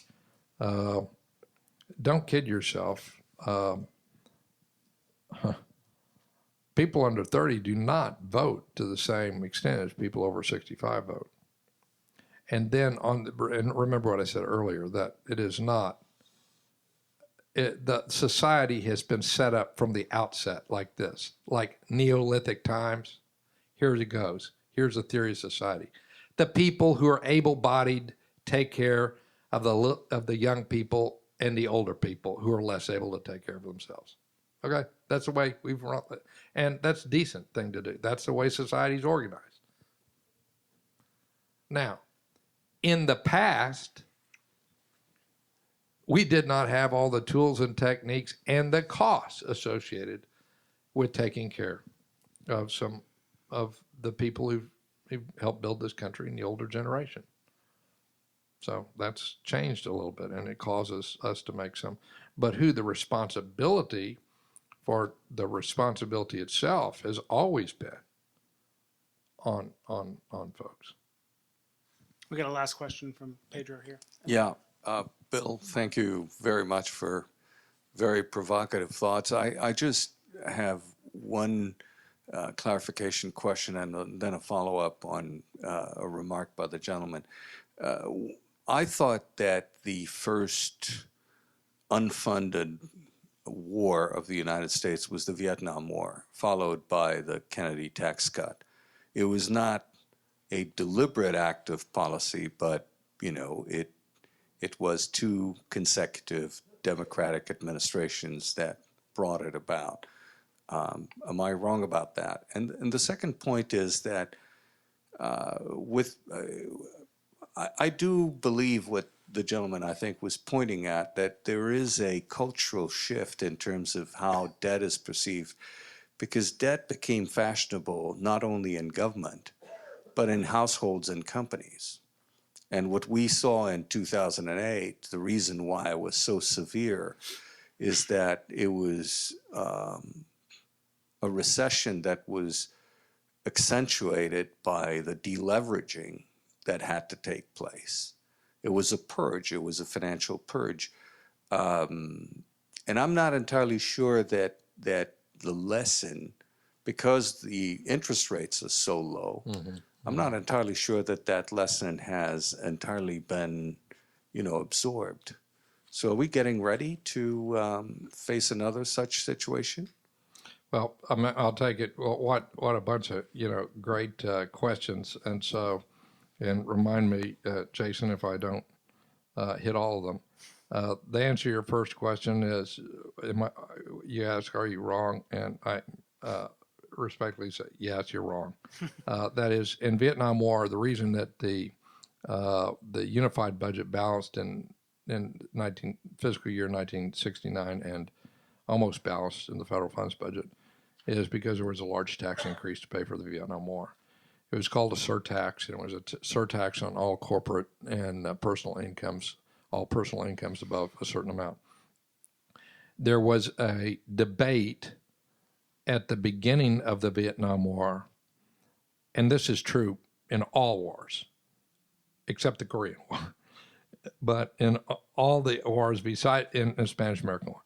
don't kid yourself. People under 30 do not vote to the same extent as people over 65 vote. And then and remember what I said earlier, that it is not, the society has been set up from the outset like this, like Neolithic times. Here it goes. Here's the theory of society. The people who are able-bodied take care of the young people and the older people who are less able to take care of themselves. Okay, that's the way we've run it, and that's a decent thing to do. That's the way society's organized. Now, in the past, we did not have all the tools and techniques and the costs associated with taking care of some of the people who've helped build this country in the older generation. So that's changed a little bit, and it causes us to make some. But who the responsibility for the responsibility itself has always been on folks. We got a last question from Pedro here. Yeah, Bill, thank you very much for very provocative thoughts. I just have one clarification question and then a follow-up on a remark by the gentleman. I thought that the first unfunded war of the United States was the Vietnam War, followed by the Kennedy tax cut. It was not a deliberate act of policy, but it was two consecutive Democratic administrations that brought it about. Am I wrong about that? And the second point is that I do believe what the gentleman, I think, was pointing at, that there is a cultural shift in terms of how debt is perceived, because debt became fashionable not only in government, but in households and companies. And what we saw in 2008, the reason why it was so severe, is that it was a recession that was accentuated by the deleveraging that had to take place. It was a purge. It was a financial purge. And I'm not entirely sure that the lesson, because the interest rates are so low, I'm not entirely sure that lesson has entirely been, absorbed. So are we getting ready to face another such situation? Well, I'll take it. Well, what a bunch of great questions, and so, and remind me, Jason, if I don't hit all of them. The answer to your first question is, you ask, are you wrong? And I respectfully say, yes, you're wrong. That is, in Vietnam War, the reason that the unified budget balanced in fiscal year 1969 and almost balanced in the federal funds budget, is because there was a large tax increase to pay for the Vietnam War. It was called a surtax, and it was a surtax on all corporate and personal incomes, all personal incomes above a certain amount. There was a debate at the beginning of the Vietnam War, and this is true in all wars, except the Korean War, but in all the wars beside in the Spanish-American War.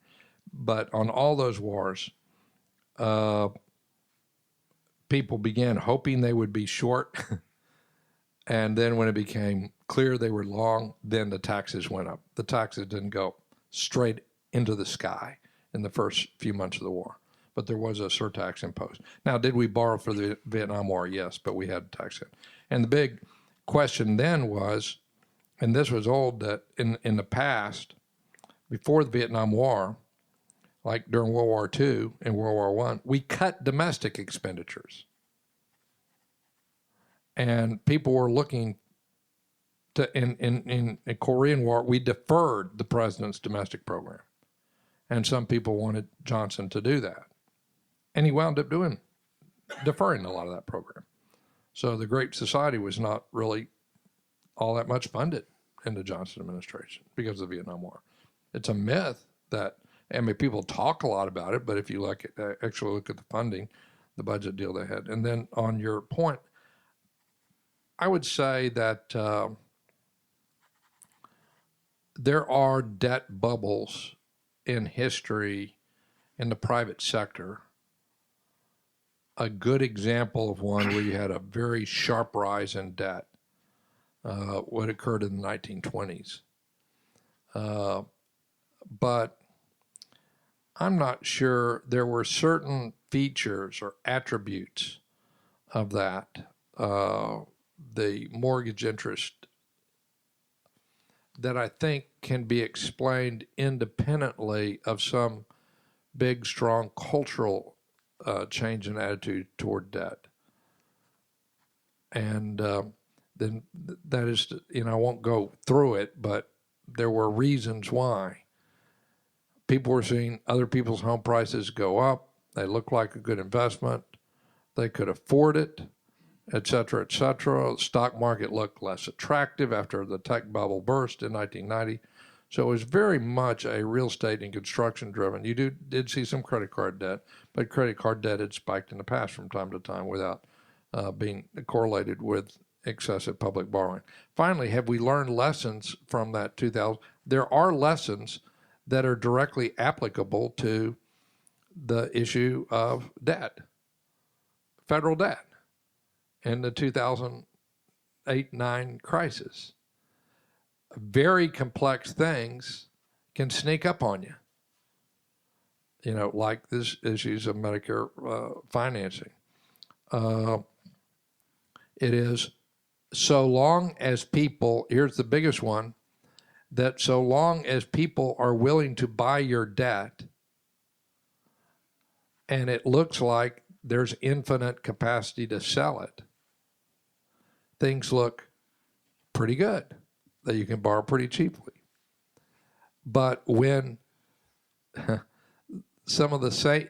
But on all those wars, people began hoping they would be short, and then when it became clear they were long, then the taxes went up. The taxes didn't go straight into the sky in the first few months of the war, but there was a surtax imposed. Now, did we borrow for the Vietnam War? Yes, but we had tax it. And the big question then was, and this was old, that in the past, before the Vietnam War, like during World War II and World War I, we cut domestic expenditures. And people were looking to, in the Korean War, we deferred the president's domestic program. And some people wanted Johnson to do that. And he wound up deferring a lot of that program. So the Great Society was not really all that much funded in the Johnson administration because of the Vietnam War. It's a myth that, I mean, people talk a lot about it, but if you actually look at the funding, the budget deal they had. And then on your point, I would say that there are debt bubbles in history in the private sector. A good example of one where you had a very sharp rise in debt, what occurred in the 1920s. But I'm not sure there were certain features or attributes of that, the mortgage interest, that I think can be explained independently of some big, strong cultural change in attitude toward debt. And then that is, I won't go through it, but there were reasons why. People were seeing other people's home prices go up. They looked like a good investment. They could afford it, et cetera, et cetera. The stock market looked less attractive after the tech bubble burst in 1990. So it was very much a real estate and construction driven. You did see some credit card debt, but credit card debt had spiked in the past from time to time without being correlated with excessive public borrowing. Finally, have we learned lessons from that 2000? There are lessons that are directly applicable to the issue of debt, federal debt, in the 2008-9 crisis. Very complex things can sneak up on you, like this issues of Medicare financing. It is so long as people, here's the biggest one, that so long as people are willing to buy your debt and it looks like there's infinite capacity to sell it, things look pretty good, that you can borrow pretty cheaply. But when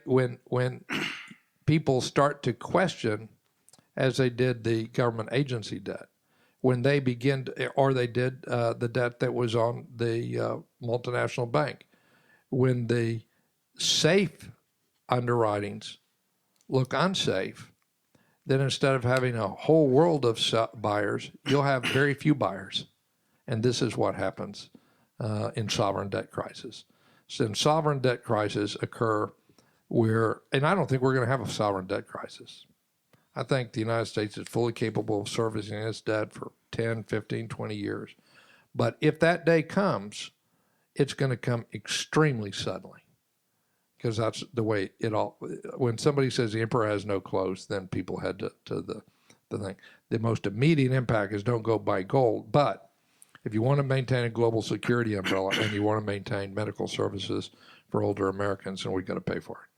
when people start to question, as they did the government agency debt, when they begin to, or they did the debt that was on the multinational bank, when the safe underwritings look unsafe, then instead of having a whole world of buyers, you'll have very few buyers. And this is what happens in sovereign debt crisis. So in sovereign debt crises occur and I don't think we're going to have a sovereign debt crisis. I think the United States is fully capable of servicing its debt for 10, 15, 20 years. But if that day comes, it's going to come extremely suddenly, because that's the way it all, when somebody says the emperor has no clothes, then people head to the thing. The most immediate impact is don't go buy gold. But if you want to maintain a global security umbrella and you want to maintain medical services for older Americans, then we've got to pay for it.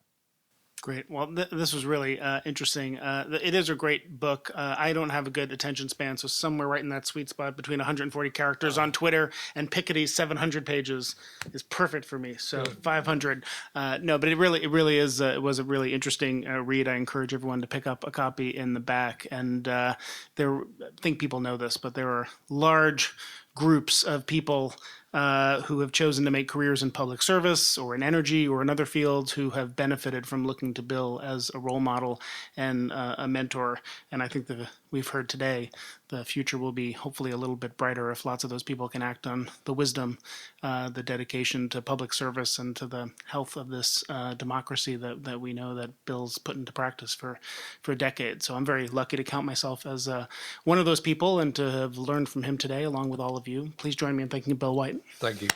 Great. Well, this was really interesting. It is a great book. I don't have a good attention span, so somewhere right in that sweet spot between 140 characters on Twitter and Piketty's 700 pages is perfect for me. So 500. No, but it really is. It was a really interesting read. I encourage everyone to pick up a copy in the back. And I think people know this, but there are large groups of people who have chosen to make careers in public service or in energy or in other fields who have benefited from looking to Bill as a role model and a mentor. And I think that we've heard today the future will be hopefully a little bit brighter if lots of those people can act on the wisdom, the dedication to public service and to the health of this democracy that we know that Bill's put into practice for decades. So I'm very lucky to count myself as one of those people and to have learned from him today along with all of you. Please join me in thanking Bill White. Thank you.